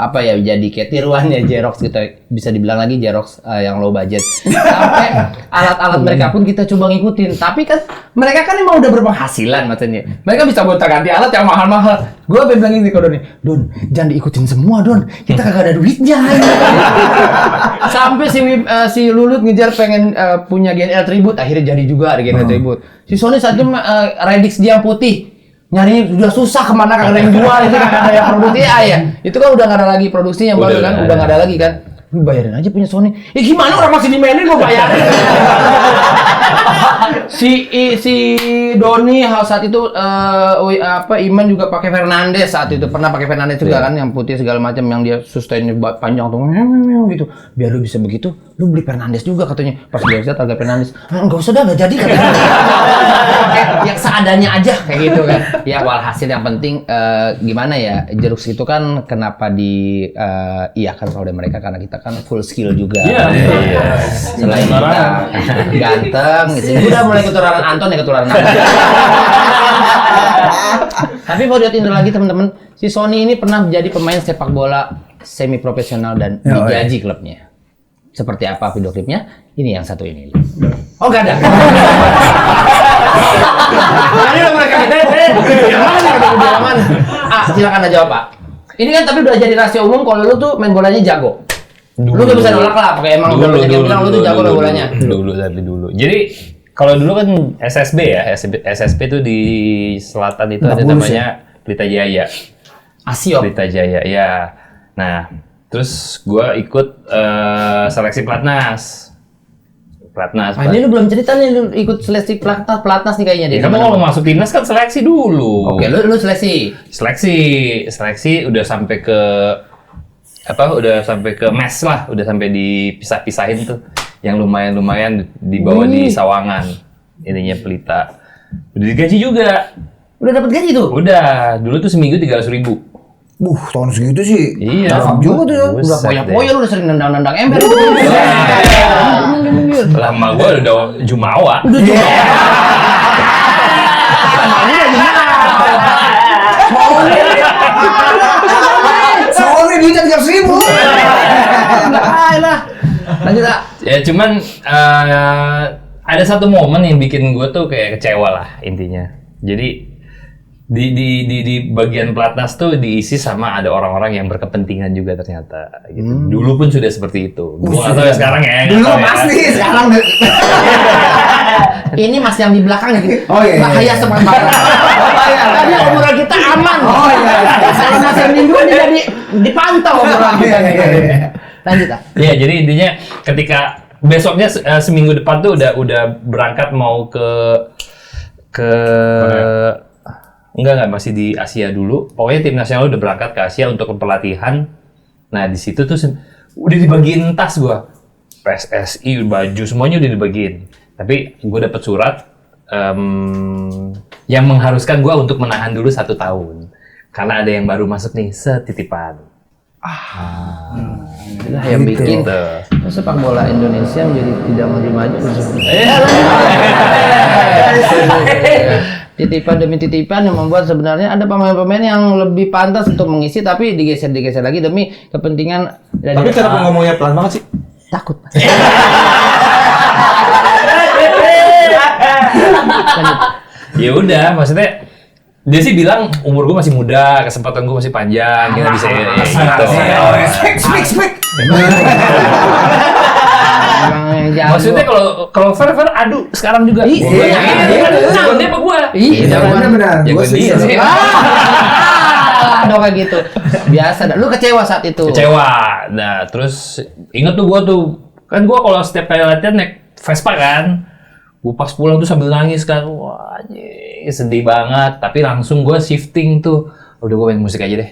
apa ya jadi kayak tiruannya Jerox gitu. Bisa dibilang lagi Jerox yang low budget. Sampai alat-alat mereka pun kita coba ngikutin. Tapi kan mereka kan emang udah berpenghasilan maksudnya. Mereka bisa gonta-ganti alat yang mahal-mahal. Gua bilang gini ke Don, Don, jangan diikutin semua Don. Kita kagak ada duitnya. Sampai si Lulut ngejar pengen punya GNL Tribute, akhirnya jadi juga ada GNL Tribute. Si Sony saat itu Radix dia yang putih. Nyari udah susah kemana kagak ada yang jual, itu kagak ada yang produksi ya. Itu kan udah nggak ada lagi produksinya baru kan, udah nggak ada lagi kan. Lu bayarin aja punya Sony. Ya gimana orang masih dimainin mau bayarin. si Doni saat itu Iman juga pakai Fernandes saat itu pernah pakai Fernandes juga kan yang putih segala macam yang dia sustain panjang tuh gitu. Biar lu bisa begitu, lu beli Fernandes juga katanya. Pas dia lihat harga Fernandes, enggak usah dah enggak jadi katanya. Yang seadanya aja kayak gitu kan. Ya walhasil yang penting gimana ya Jerox itu kan kenapa iakan oleh mereka karena kita kan full skill juga. Iya. Selain kita ganteng, gitu. Udah mulai ketularan Anton ya ketularan Anton. Tapi mau liatin lagi teman-teman, si Sony ini pernah menjadi pemain sepak bola semi profesional dan digaji klubnya. Seperti apa video klipnya? Ini yang satu ini. Oh nggak ada. Ini udah mereka yang mana? Silakan aja jawab Pak. Ini kan tapi udah jadi rahasia umum kalau lu tuh main bolanya jago. Lu gak bisa nolak lah, pakai emang udah banyak yang bilang lu tuh jago main bolanya. Dulu. Jadi kalau dulu kan SSB ya, SSB tuh di selatan itu ada namanya Pelita Jaya. Asio. Pelita Jaya, ya. Nah, terus gua ikut seleksi pelatnas. Ini lu belum cerita nih, lu ikut seleksi pelatnas nih kayaknya deh. Ya, kamu kalau masuk timnas kan seleksi dulu. Oke, lu seleksi. Seleksi udah sampai ke udah sampai ke mes lah, udah sampai dipisah-pisahin tuh. Yang lumayan dibawa di Sawangan. Ininya Pelita. Udah digaji juga. Udah dapat gaji tuh? Udah, dulu tuh seminggu 300.000. Tahun segitu sih. Iya. Cakep juga tuh. Udah Buset poya-poya lu udah sering nendang-nendang ember. Lama gue udah jumawa. Soalnya duitnya 300.000. Lah. Lanjut lah. Ya cuman ada satu momen yang bikin gue tuh kayak kecewa lah intinya. Jadi di bagian pelatnas tuh diisi sama ada orang-orang yang berkepentingan juga ternyata gitu. Dulu pun sudah seperti itu. Gue nggak tahu ya sekarang ya. nggak Dulu tahu ya. pasti, sekarang Ini mas yang di belakang gitu. Oh, iya. Bahaya semangat. Tadi umuran kita aman. Oh iya. Kalau mas yang mingguan dia dipantau umuran kita. Lanjut lah. Iya, jadi intinya ketika besoknya seminggu depan tuh udah berangkat mau ke enggak masih di Asia dulu. Pokoknya tim nasional udah berangkat ke Asia untuk pelatihan. Nah, di situ tuh udah dibagiin tas gua. PSSI, baju semuanya udah dibagiin. Tapi gue dapet surat yang mengharuskan gua untuk menahan dulu 1 tahun. Karena ada yang baru masuk nih, setitipan. Itulah yang bikin Gitu. sepak bola Indonesia menjadi tidak maju-maju. Titipan demi titipan yang membuat sebenarnya ada pemain-pemain yang lebih pantas untuk mengisi tapi digeser lagi demi kepentingan dari Tapi cara ngomongnya pelan banget sih. takut. Ya udah, maksudnya dia sih bilang umur gue masih muda, kesempatan gue masih panjang, kita bisa ya, gitu. Speak. Maksudnya kalau fair adu sekarang juga. Iya. Jagoan dia apa gua? Iya, Benar. Jagoan dia sih. Dong kayak gitu. Biasa dah. Lu kecewa saat itu. Kecewa. Nah, terus inget tuh gua kan gua kalau setiap kali latihan naik Vespa kan. Gua pas pulang tuh sambil nangis kan. Wah, anjing, sedih banget. Tapi langsung gua shifting tuh. Udah gua main musik aja deh.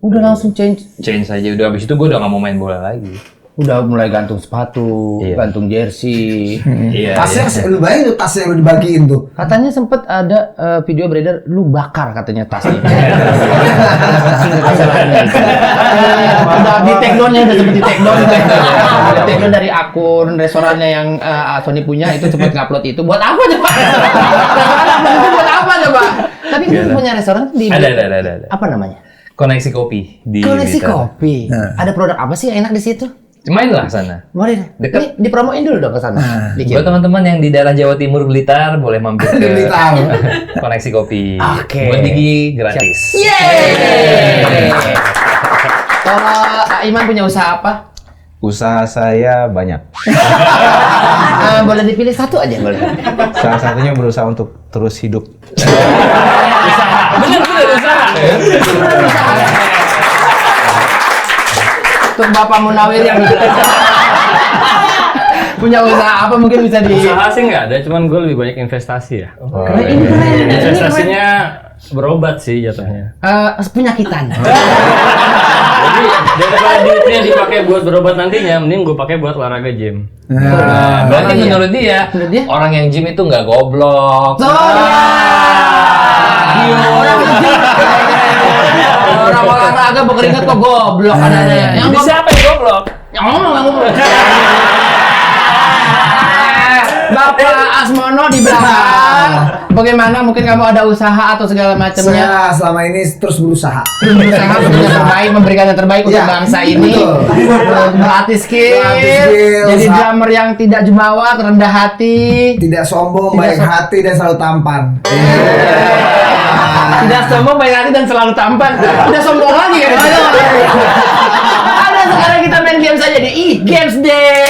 Udah langsung change. Change aja. Udah habis itu gua udah gak mau main bola lagi. Udah mulai gantung sepatu, Iya. gantung jersey. Iya. Tasnya lu bayangin tuh tasnya lu dibagiin tuh. Katanya sempet ada video beredar lu bakar katanya tasnya. Udah di take down-nya udah sempet di take down. Di take down dari akun restorannya yang Sony punya itu sempet ngupload itu. Buat apa coba? Restoran itu buat apa coba? Tapi kan punya restoran di Ada. apa namanya? Koneksi kopi di Koneksi Blitar. kopi. Ada produk apa sih yang enak di situ? Main lah sana. Mari, Deket. ini dipromoin dulu dong ke sana. Buat teman-teman yang di daerah Jawa Timur Blitar boleh mampir ke Blitar. Koneksi Kopi. Oke. Buat Digi gratis. Yeay. Kalau Iman punya usaha apa? Usaha saya banyak. Boleh dipilih satu aja boleh. Salah satunya berusaha untuk terus hidup. Bener usaha. Untuk Bapak Munawir yang punya usaha apa mungkin bisa di Usaha sih nggak ada, cuman gue lebih banyak investasi ya. Ini keren. Investasinya berobat sih jatuhnya. Penyakitan. Jadi daripada duitnya dipakai buat berobat nantinya, mending gue pakai buat olahraga gym. Nah, berarti Iya. menurut dia, Menurut dia? orang yang gym itu nggak goblok. Orang olahraga berkeringat kok goblok adanya. Yang Jadi siapa yang goblok? Bapak Asmono di belakang. Bagaimana mungkin kamu ada usaha atau segala macamnya? Saya selama ini terus berusaha. Berusaha untuk yang terbaik, memberikan yang terbaik untuk Ya, bangsa ini. betul. Melatih skill, Melatih skill, jadi usaha. drummer yang tidak jumawa, rendah hati. Tidak sombong, Tidak baik som- hati dan selalu tampan. Tidak sombong, baik hati dan selalu tampan. Udah sombong lagi kan? Ada sekarang kita main games aja di Games Day.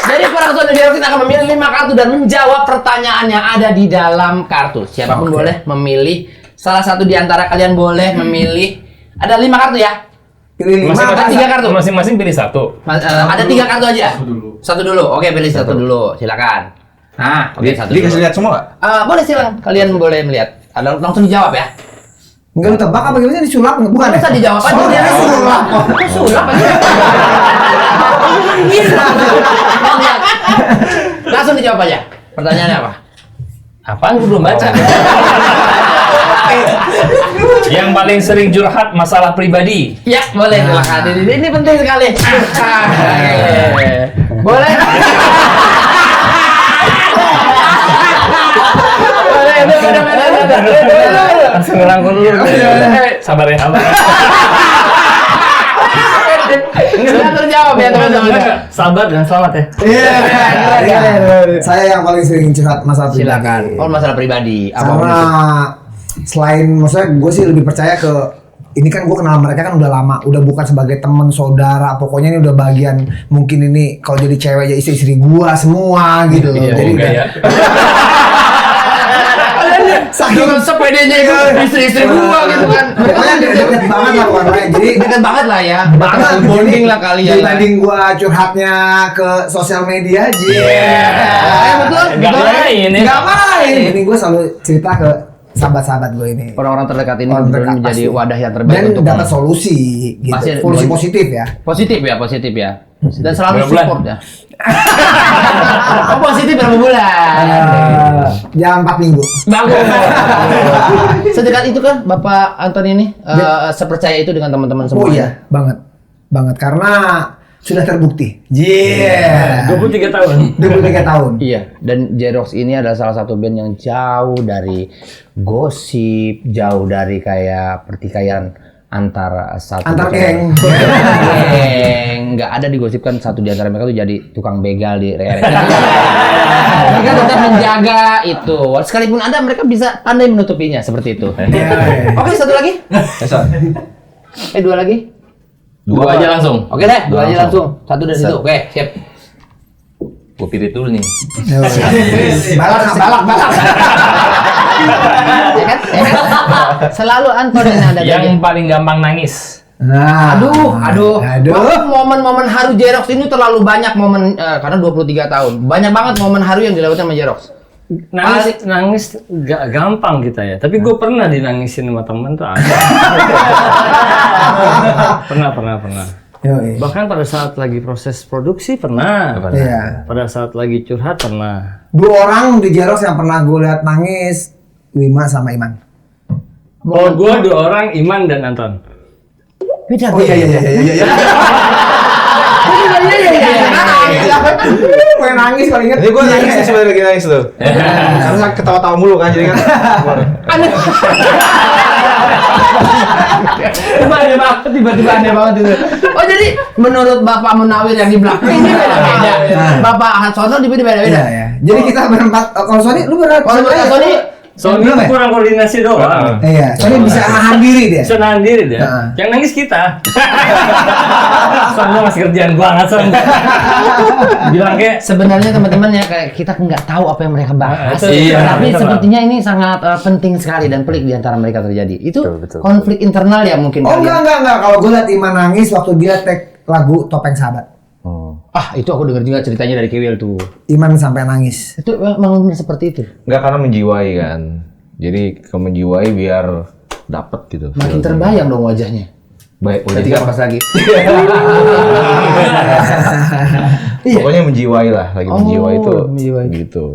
Jadi para Sony Jero kita akan memilih 5 kartu dan menjawab pertanyaan yang ada di dalam kartu. Siapapun boleh memilih. Salah satu di antara kalian boleh memilih. Ada 5 kartu ya? Pilih 5 Ada 3 kartu. Masing-masing pilih satu. Ada 3 kartu aja. Satu dulu. Oke, pilih satu dulu. Silakan. Nah, oke satu Dia dulu. kasih lihat semua nggak? Boleh silakan. Kalian boleh melihat. Langsung dijawab ya. Enggak lu tebak apa gimana disulap enggak? Bukan. Masa dijawab aja Soalnya dia sulap. Sulap aja. Langsung dijawab aja. Pertanyaannya apa? Apaan gue belum baca. Yang paling sering curhat masalah pribadi. Ya, boleh silakan. Ini penting sekali. Boleh. Langsung ngerangkul dulu. Sabar ya. Sudah terjawab ya teman-teman. Sabar dan selamat ya. Iya. Saya yang paling sering curhat masalah pribadi. Silakan. Oh, masalah pribadi. Karena selain maksudnya gue sih lebih percaya ke ini kan gue kenal mereka kan udah lama, udah bukan sebagai teman saudara, pokoknya ini udah bagian mungkin ini kalau jadi cewek ya istri gue semua gitu loh. Iya, Jadi juga ya. Dengan sepedanya itu istri-istri gua gitu kan. Pokoknya deket banget lah pokoknya. Jadi Dekat banget lah ya. banget Bonding lah kali ya. dibanding gua curhatnya ke sosial media aja. Betul. Nggak main ya. Nggak main. Ini gua selalu cerita ke sahabat-sahabat gue ini. Orang-orang terdekat ini Orang betul terdekat, menjadi pasti. wadah yang terbaik Dan untuk dapat solusi gitu. Pasti Solusi ada- positif ya. positif ya. Dan selalu Berapa bulan? support ya. Oh, positif berapa bulan? Jangan 4 minggu. Bagus. Sedekat itu kan Bapak Anton ini sepercaya itu dengan teman-teman semua. Oh iya, banget karena sudah terbukti. 23 tahun. 23 tahun. Iya, dan Jerox ini adalah salah satu band yang jauh dari gosip, jauh dari kayak pertikaian antar satu Antar geng. geng. Nggak ada digosipkan satu di antara mereka tuh jadi tukang begal di rek. Mereka tetap menjaga itu. Sekalipun ada, mereka bisa pandai menutupinya seperti itu. Oke, satu lagi. Dua lagi. Dua aja langsung. Oke deh, dua aja langsung. Satu dari situ. Oke, siap. Gue pirit dulu nih. Balak. Ya kan? Selalu Anton yang ada Yang paling gampang nangis. Nah, Aduh. Wah, momen-momen haru Jerox ini terlalu banyak momen karena 23 tahun. Banyak banget momen haru yang dilewati sama Jerox. Nangis gak gampang kita ya. Tapi gue pernah dinangisin sama temen tuh ada. pernah. Yoi. Bahkan pada saat lagi proses produksi pernah. Iya. Pada saat lagi curhat pernah. 2 orang di Jerox yang pernah gue lihat nangis, Wima sama Iman. Oh, gue 2 orang, Iman dan Anton. Beda. Oh iya. Gue nangis paling inget. Ini gue nangis sih sebenarnya lagi nangis tuh. Karena ketawa-tawa mulu kan jadi kan. Tiba-tiba aneh banget itu. Oh, jadi menurut Bapak Munawir yang di belakang ini beda-beda. Bapak Hansono di beda-beda. Iya ya. Jadi kita berempat. Kalau Sony lu berapa? Kalau menurut Sony Soalnya Belum ya? kurang koordinasi doang. Iya. Sony bisa nahan diri dia. Bisa nahan diri dia. Heeh. Yang nangis kita. Soalnya masih kerjaan banget Son. Bilang kayak sebenarnya teman-teman ya kayak kita nggak tahu apa yang mereka bahas. Iya, Tapi betul. sepertinya ini sangat penting sekali dan pelik di antara mereka terjadi. Itu konflik internal ya mungkin Oh kalian. enggak. Kalau gue liat Iman nangis waktu dia tag lagu Topeng Sahabat. Ah, itu aku dengar juga ceritanya dari Kiwil tuh. Iman sampai nangis. Itu memang benar seperti itu. Enggak karena menjiwai kan. Jadi ke menjiwai biar dapet gitu. Makin terbayang dong wajahnya. Baik, Ketika pas lagi. pokoknya menjiwai lah, lagi menjiwai itu menjiwai. gitu.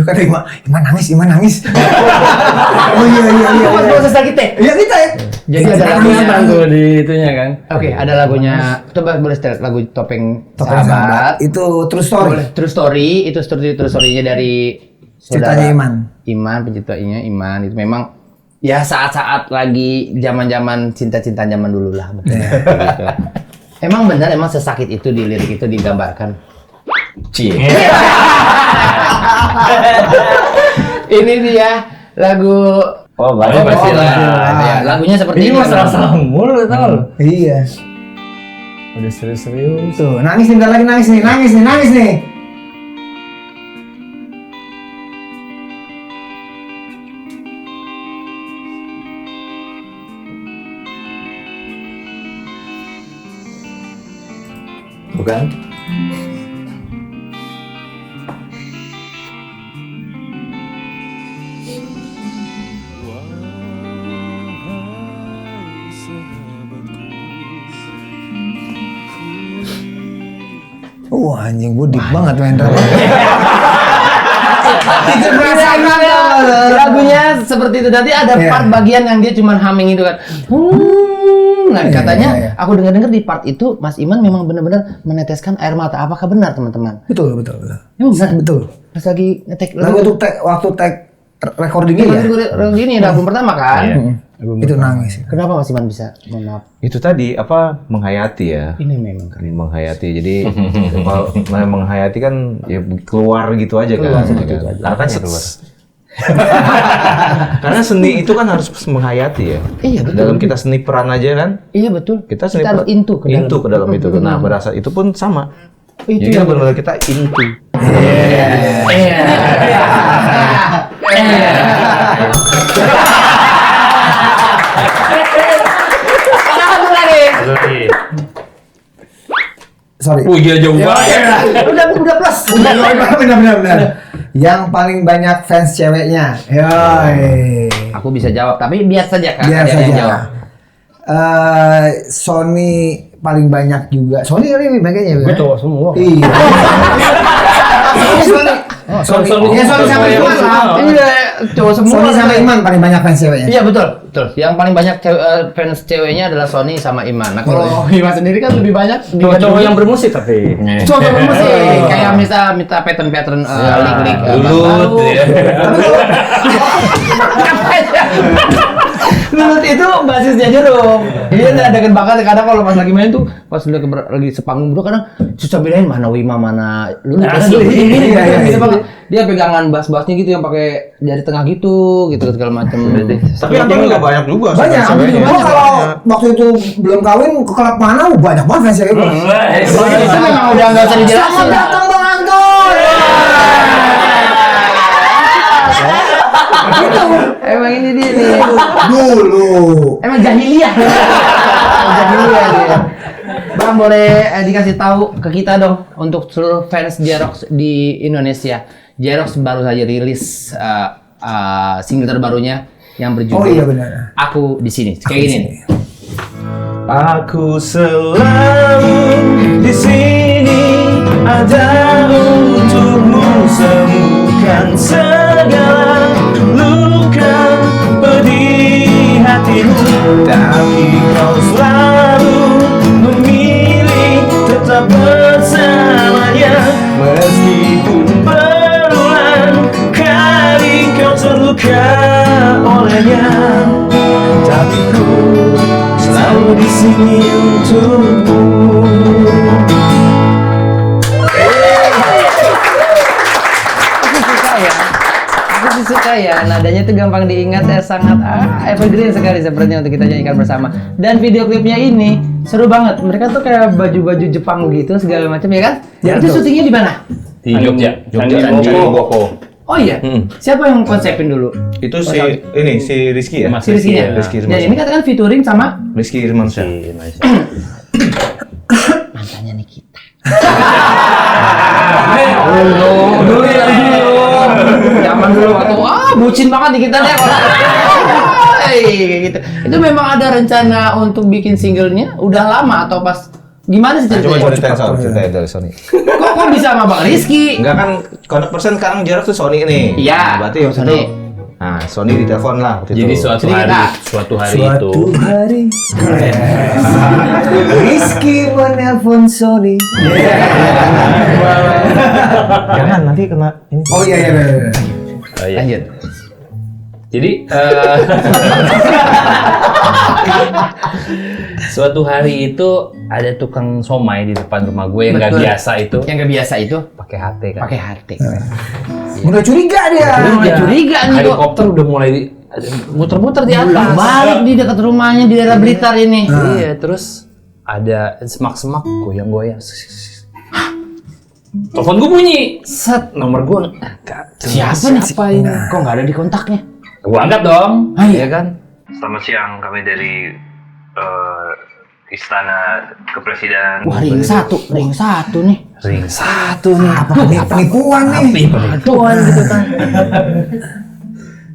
Kata Iman nangis. Oh iya. Pas proses lagi teh. Iya kita ya. Jadi ada lagunya. tuh di itunya kan. Oke, ada lagunya. Coba boleh setel lagu Topeng Topeng Sahabat. Sahabat. Itu true story. Boleh. True story, itu true story-nya dari Ceritanya Iman. Iman, penciptanya Iman. Itu memang ya saat-saat lagi zaman-zaman cinta-cinta zaman dulu lah. Betul. Gitu. Emang benar, emang sesakit itu di lirik itu digambarkan. Cie. Ini dia lagu Oh, Oh, pasti lah. Ya, lagunya seperti Ini ini. masalah mulu tau lu. Iya. Udah serius-serius. Tuh, nangis nih, bentar lagi nangis nih. Bukan? Anjing gue deep banget main drum. Itu lagunya seperti itu. Nanti ada part bagian yang dia cuma humming itu kan. Nah katanya aku dengar-dengar di part itu Mas Iman memang benar-benar meneteskan air mata. Apakah benar teman-teman? Betul. Emang benar? Betul. Pas lagi ngetek Lagu tuh waktu tag recording ini ya album pertama kan? Itu nangis. Kenapa Mas Iman bisa? Mohon maaf. Itu tadi apa menghayati ya. Ini memang Ini menghayati. Jadi kalau menghayati kan ya keluar gitu aja kan. Karena kan karena seni itu kan harus menghayati ya. Iya betul. Dalam kita seni peran aja kan. Iya betul. Kita seni harus into ke dalam. Into ke dalam itu. Nah, berasa itu pun sama. Itu Jadi yang benar-benar kita into. Satu lagi. Sorry. Gila jauh banget. Udah plus. Benar. Yang paling banyak fans ceweknya. Yoi. Aku bisa jawab, tapi biar saja Kak. Biar Ada yang saja. jawab. Sony paling banyak juga. Sony kali lebih banyaknya. Gue cowok semua. Iya. Sony sama Iman lah. Iya, cowok semua. Sony sama Iman paling banyak fans ceweknya. Iya betul. Yang paling banyak fans ceweknya adalah Sony sama Iman. Nah kalau Iman sendiri kan lebih banyak Cowok yang bermusik tapi. cowok bermusik kayak minta pattern link Lulut ya. Lulut itu basisnya Jeruk. Dia ada bakat kadang kalau pas lagi main tuh pas lagi sepanggung bro kadang susah bedain mana Wima mana Lulut. Gitu banget. Dia pegangan bass-bassnya gitu yang pakai jari tengah gitu segala macam. Tapi yang juga banyak juga. Banyak. Gua kalau waktu itu belum kawin ke klub mana banyak banget fans cewek gua. Itu memang udah nggak usah dijelasin. Selamat datang Bang Anton. Gitu. Emang ini dia nih. Dulu. Emang jahiliyah. Jahiliyah dia. Bang boleh dikasih tahu ke kita dong untuk seluruh fans Jerox di Indonesia. Jerox baru saja rilis single terbarunya yang berjudul Oh iya benar. Aku di sini. Kayak gini. nih. Aku selalu di sini ada untukmu sembuhkan segala luka pedih hatimu. Tapi kau selalu memilih tetap bersamanya meskipun berulang kali kau terluka olehnya. Tapi ku selalu di sini untukmu. Aku suka ya, nadanya tuh gampang diingat ya, sangat evergreen sekali sepertinya untuk kita nyanyikan bersama. Dan video klipnya ini seru banget. Mereka tuh kayak baju-baju Jepang gitu segala macam ya kan? Ya, itu betul. syutingnya di mana? Di Jogja. Candi Boko. Oh iya. Siapa yang konsepin dulu? Itu si Rizky ya? Mas Si Rizky ya? Rizky Dan ini katakan featuring sama Rizky Irmansyah. mantannya Nikita. Dulu ya dulu. Zaman dulu waktu bucin banget Nikita deh. Gitu. Itu memang ada rencana untuk bikin singlenya udah lama atau pas gimana sih Coba ceritanya? ceritain dari Sony. Kok bisa sama Bang Rizky? Enggak kan kontak person sekarang jarak tuh Sony nih. Iya, Nah, berarti waktu Sony. itu. Nah, Sony ditelepon lah waktu Jadi itu. suatu hari itu hari Rizky menelpon Sony. Jangan nanti kena ini. Oh iya. Oh, iya. Lanjut. Jadi suatu hari itu ada tukang somai di depan rumah gue yang nggak Betul. biasa itu Yang gak biasa itu pakai HT kan. pakai HT. Udah curiga dia. Mulai curiga nih kok. Helikopter udah mulai muter-muter di atas. Balik di dekat rumahnya di daerah Blitar ini. Iya, terus ada semak-semak goyang-goyang. Telepon gue bunyi. Set, nomor gue. Siapa ini? Kok nggak ada di kontaknya? Gue angkat dong. Iya kan? Selamat siang, kami dari Istana Kepresidenan. Wah, ring satu nih. Ring satu nih. Apa penipuan nih? Penipuan gitu kan.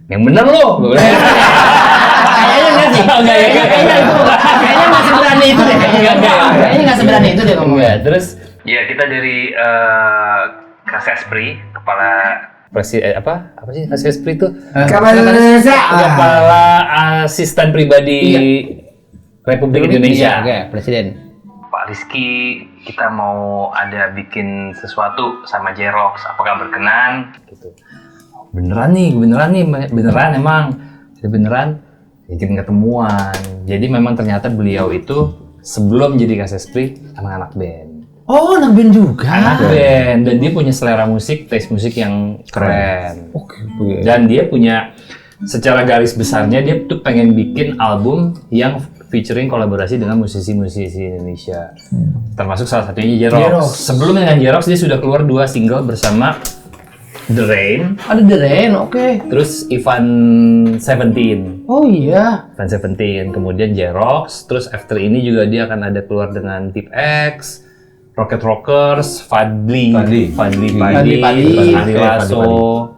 Yang bener lo. Kayaknya enggak sih. Enggak, ya, Kayaknya itu. Kayaknya nggak seberani itu deh. Kayaknya nggak seberani itu deh ngomongnya. Enggak, terus Ya, kita dari Kasespri, kepala apa sih Kasespri itu? Kepala asisten pribadi Republik Indonesia. Oke, Presiden. Pak Rizky, kita mau ada bikin sesuatu sama Jerox, apakah berkenan? Gitu. Beneran emang. Jadi beneran bikin ketemuan. Jadi memang ternyata beliau itu sebelum jadi Kasespri emang anak band. Oh, anak band juga. Anak band, dan dia punya selera musik, taste musik yang keren. Dan dia punya, secara garis besarnya dia tuh pengen bikin album yang featuring kolaborasi dengan musisi-musisi Indonesia. Termasuk salah satunya Jerox. Sebelum dengan Jerox dia sudah keluar 2 single bersama The Rain. Ada The Rain, oke. Terus Ivan 17. Oh iya. Ivan 17, kemudian Jerox. Terus after ini juga dia akan ada keluar dengan Tip X, Rocket Rockers, Fadli, Ari Lasso.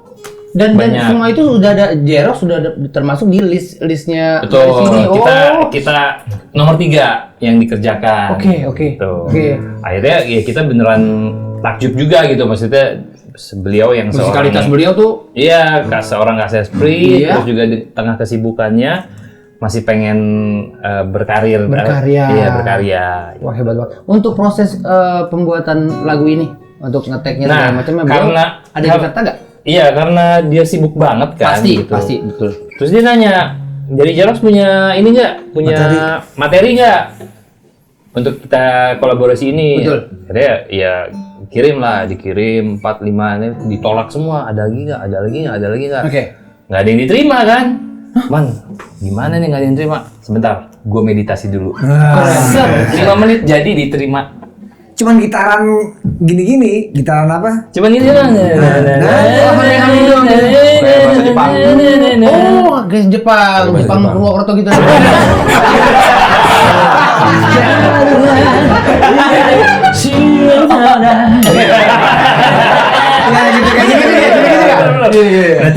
Dan Banyak. semua itu sudah ada Jerox, sudah ada, termasuk di listnya Betul. dari sini. Kita nomor 3 yang dikerjakan. Oke. Tuh. Akhirnya ya kita beneran takjub juga gitu, maksudnya beliau yang Musikalitas seorang, beliau tuh. iya, seorang Kasespri, Iya. terus juga di tengah kesibukannya masih pengen berkarir. Iya, berkarya. Wah, hebat banget. Untuk proses pembuatan lagu ini, untuk ngeteknya Nah, segala macamnya, beliau karena ada di Jakarta nggak? Iya, karena dia sibuk banget kan. Pasti, betul. Terus dia nanya, jadi Jerox punya ini nggak? Punya materi nggak? Untuk kita kolaborasi ini. Betul. Akhirnya ya dikirim 4-5, ini ditolak semua. Ada lagi nggak? Oke. Nggak ada yang diterima kan? Man, gimana nih nggak ada yang diterima? Sebentar, gue meditasi dulu. 5 menit jadi diterima. Cuman gitaran gini-gini, gitaran apa? Cuman ini doang. Bahasa Jepang. Oh, guys Jepang Purwokerto gitu. Nah,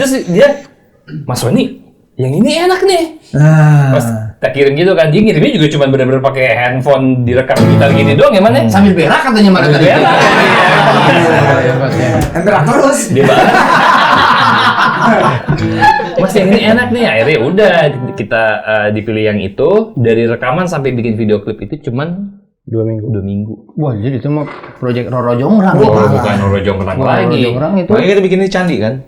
terus dia, Mas Roni, yang ini enak nih. Pas kita kirim gitu kan, dia ngirimnya juga cuma benar-benar pakai handphone direkam gitar gini doang, ya mana? Sambil berak katanya mana tadi. Berak terus. Dia banget. Mas yang ini enak nih, akhirnya udah kita dipilih yang itu. Dari rekaman sampai bikin video klip itu cuman 2 minggu. Wah, jadi itu mah proyek Roro Jongrang. Bukan Roro Jongrang lagi. Jongrang itu. Makanya kita bikin ini candi kan?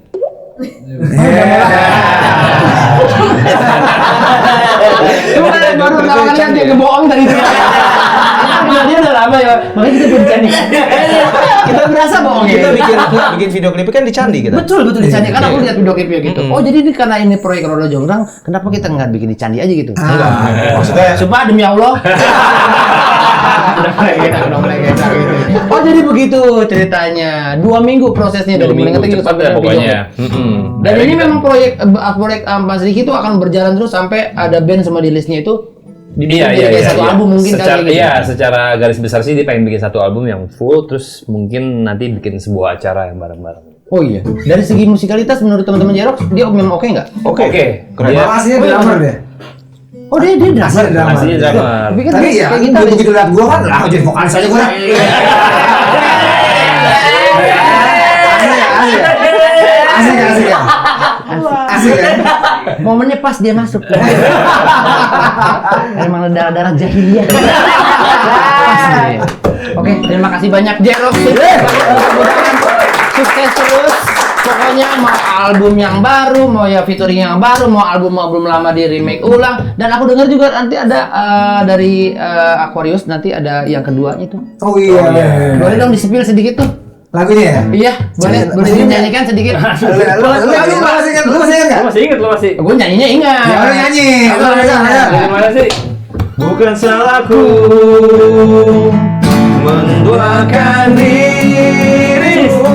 Cuma baru pertama kali kan dia ngebohong tadi itu. Dia udah lama ya, makanya kita bercanda. Kita berasa bohong Kita ya. bikin video klip kan di candi kita. Betul di Candi, kan aku lihat video klipnya gitu. Oh, jadi ini karena ini proyek Roro Jongrang, kenapa kita nggak bikin di Candi aja gitu? Enggak. Maksudnya Sumpah demi Allah. Udah mulai enak gitu. Oh, jadi begitu ceritanya. 2 minggu prosesnya dari mulai ngetik gitu cepat sampai ya video pokoknya. klip. Dan ini memang proyek Mas Riki itu akan berjalan terus sampai ada band sama di listnya itu dibikin jadi kayak satu album mungkin secara, kali gitu. Iya, secara garis besar sih dia pengen bikin satu album yang full, terus mungkin nanti bikin sebuah acara yang bareng-bareng. Oh iya. Dari segi musikalitas menurut teman-teman Jerox dia memang oke nggak? Oke. Keren. Dia Aslinya drummer deh. Oh dia drummer. aslinya drummer. Tapi kan Tapi ya, kayak kita begitu lihat gua kan, lah jadi vokalis aja gua. Asik ya. Asik kan? momennya pas dia masuk. Emang darah-darah jahiliyah. Pas dia. Oke, terima kasih banyak Jerox. Sukses terus. Pokoknya mau album yang baru, mau ya featuring yang baru, mau album lama di remake ulang. Dan aku dengar juga nanti ada dari Aquarius nanti ada yang keduanya tuh. Oh iya. Boleh dong di-spill sedikit tuh. Lagunya ya? Iya, boleh dinyanyikan sedikit. Lu masih ingat nggak? Lu masih? Gue nyanyinya ingat. Ya udah nyanyi. Dari mana sih? bukan salahku menduakan dirimu,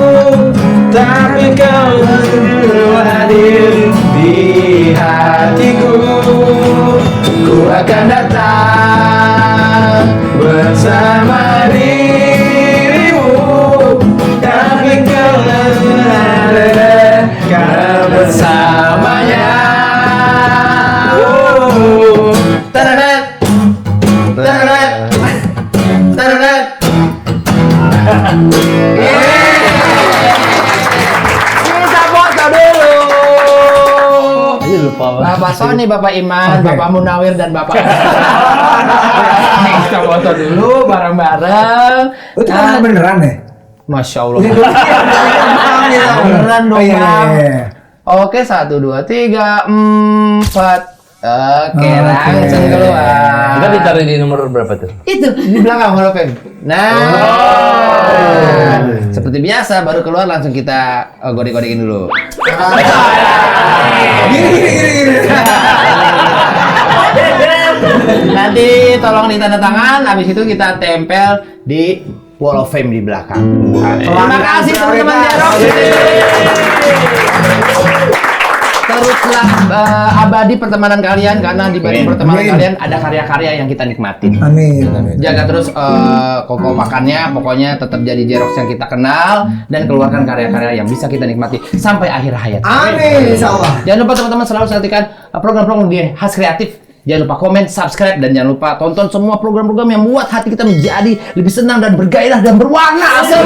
tapi kau hadir di hatiku. Ku akan datang bersama dirimu, tapi kau ada bersamanya. Tararat, tararat, tararat. Kita foto dulu. Ayo lupa. Bapak Sony, Bapak Iman, Bapak Munawir dan Bapak. Kita foto dulu bareng-bareng. Itu kan beneran ya? Masya Allah. Beneran Beneran dong, Iya, Bang. iya, iya. Oke, 1, 2, 3, 4. Oke, langsung keluar. Kita ditaruh di nomor berapa tuh? Itu di belakang Hall of Fame. Nah, seperti biasa baru keluar langsung kita godek-godekin dulu. Gini. Nanti tolong ditanda tangan, habis itu kita tempel di Wall of Fame di belakang. Terima kasih teman-teman Jerox. Teruslah abadi pertemanan kalian karena di balik pertemanan Amin. kalian ada karya-karya yang kita nikmatin. Amin. Jaga terus koko makannya, pokoknya tetap jadi Jerox yang kita kenal dan keluarkan karya-karya yang bisa kita nikmati sampai akhir hayat. Amin, insyaallah. Jangan lupa teman-teman selalu saksikan program-program di Khas Kreatif. Jangan lupa komen, subscribe, dan jangan lupa tonton semua program-program yang membuat hati kita menjadi lebih senang dan bergairah dan berwarna. Asal.